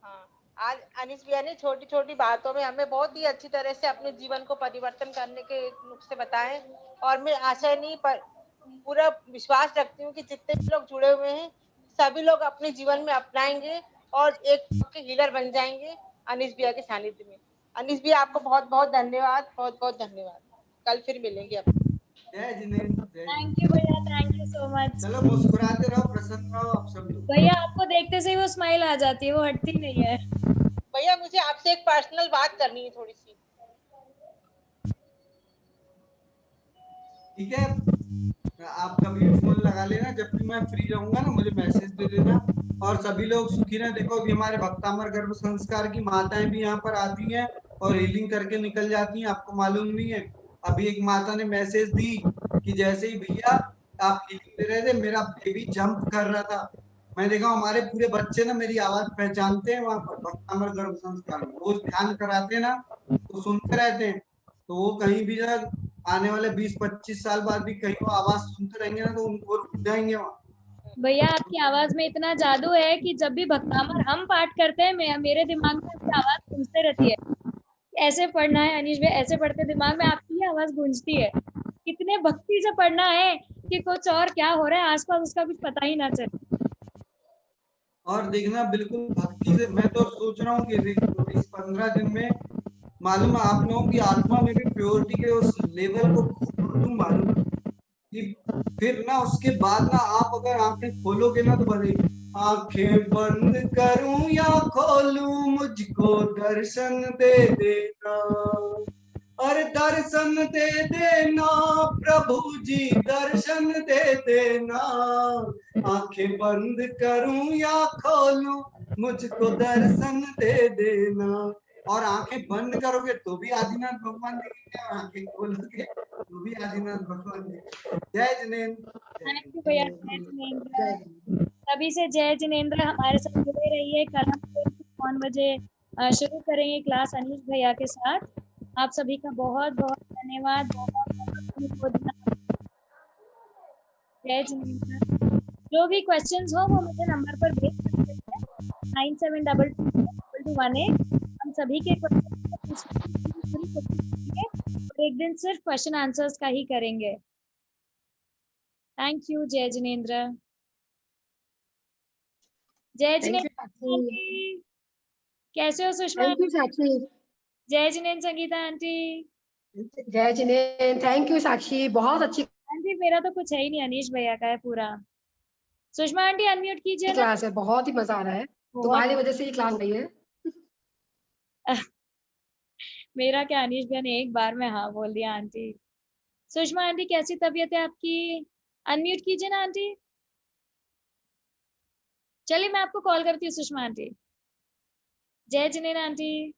हाँ, आज अनीस भैया ने छोटी छोटी बातों में हमें बहुत ही अच्छी तरह से अपने जीवन को परिवर्तन करने के नुस्खे बताए, और मैं आशा नहीं पर पूरा विश्वास रखती हूँ कि जितने भी लोग जुड़े हुए हैं सभी लोग अपने जीवन में अपनाएंगे और एक हीलर बन जाएंगे अनीस भैया के सानिध्य में। अनीस भैया आपको बहुत बहुत धन्यवाद, बहुत बहुत धन्यवाद। कल फिर मिलेंगे आप। जय जिनेंद्र, थैंक यू भैया, थैंक यू सो मच। चलो मुस्कुराते रहो, प्रसन्न रहो आप सब लोग। भैया आपको देखते से ही वो स्माइल आ जाती है, वो हटती नहीं है। भैया मुझे आपसे एक पर्सनल बात करनी है थोड़ी सी। ठीक है, आप कभी फोन लगा लेना, जब भी मैं फ्री रहूंगा ना मुझे मैसेज दे देना। और सभी लोग सुखी रहे। देखो अभी हमारे भक्तामर गर्भ संस्कार की माताएं भी यहाँ पर आती हैं और हीलिंग करके निकल जाती हैं, आपको मालूम नहीं है। अभी एक माता ने मैसेज दी कि जैसे ही भैया आप हीलिंग दे रहे थे मेरा बेबी जंप कर रहा था। मैं देखा हमारे पूरे बच्चे ना मेरी आवाज पहचानते हैं, वहाँ पर भक्तामर गर्भ संस्कार में रोज ध्यान कराते ना तो सुनते रहते हैं। तो वो कहीं भी आने वाले 20-25 साल बाद भी कहीं वो आवाज सुनते रहेंगे ना तो उनको रुक जाएंगे वहाँ। भैया आपकी आवाज में इतना जादू है कि जब भी भक्तामर हम पाठ करते हैं मेरे दिमाग में आपकी आवाज गूंजते रहती है। ऐसे पढ़ना है अनीश भाई, ऐसे पढ़ते दिमाग में आपकी ही आवाज गूंजती है। कितने भक्ति से पढ़ना है कि कुछ और क्या हो रहा है आसपास उसका कुछ पता ही ना चले। और देखना बिल्कुल भक्ति से, मैं तो सोच रहा हूँ कि इस 15 दिन में मालूम है आप लोगों की आत्मा में भी प्योरिटी के उस लेवल को खूब दूं मालूम कि फिर ना उसके बाद ना आप अगर आंखें खोलोगे ना तो बड़े आंखें बंद करूं या खोलूं मुझको दर्शन दे देना, और दर्शन दे देना प्रभु जी दर्शन दे देना, आंखें बंद करूं या खोलूं मुझको दर्शन दे देना। और आंखें बंद करोगे तो भी आदिनाथ भगवान दिखेंगे, आंखें खोलोगे तो भी आदिनाथ भगवान दिखेंगे। जय जिनेंद्र। थैंक यू भैया, जय जिनेंद्र। तभी से जय जिनेंद्र हमारे साथ जुड़े रहिए। कल हम 9 बजे शुरू करेंगे क्लास अनीश भैया के साथ। आप सभी का बहुत बहुत धन्यवाद, बहुत बहुत जय जिनेंद्र। जो भी क्वेश्चंस हो वो मुझे नंबर पर भेज सकते हैं 972221 हम सभी के एक दिन सिर्फ क्वेश्चन आंसर्स का ही करेंगे। थैंक यू जय जिनेंद्र। जय जिनेंद्र आंटी, कैसे हो सुषमा? थैंक यू साक्षी। जय जिनेंद्र संगीता आंटी। जय जिनेंद्र, थैंक यू साक्षी, बहुत अच्छी आंटी मेरा तो कुछ है ही नहीं, अनीश भैया का है पूरा। सुषमा आंटी अनम्यूट कीजिए ना। क्लास है, बहुत ही मजा आ रहा है, तुम्हारी वजह से ही क्लास गई है। मेरा क्या, अनीश भैया ने एक बार में हाँ बोल दिया। आंटी सुषमा आंटी कैसी तबीयत है आपकी? अनम्यूट कीजिए ना आंटी। चलिए मैं आपको कॉल करती हूँ सुषमा आंटी। जय जिनेंद्र आंटी।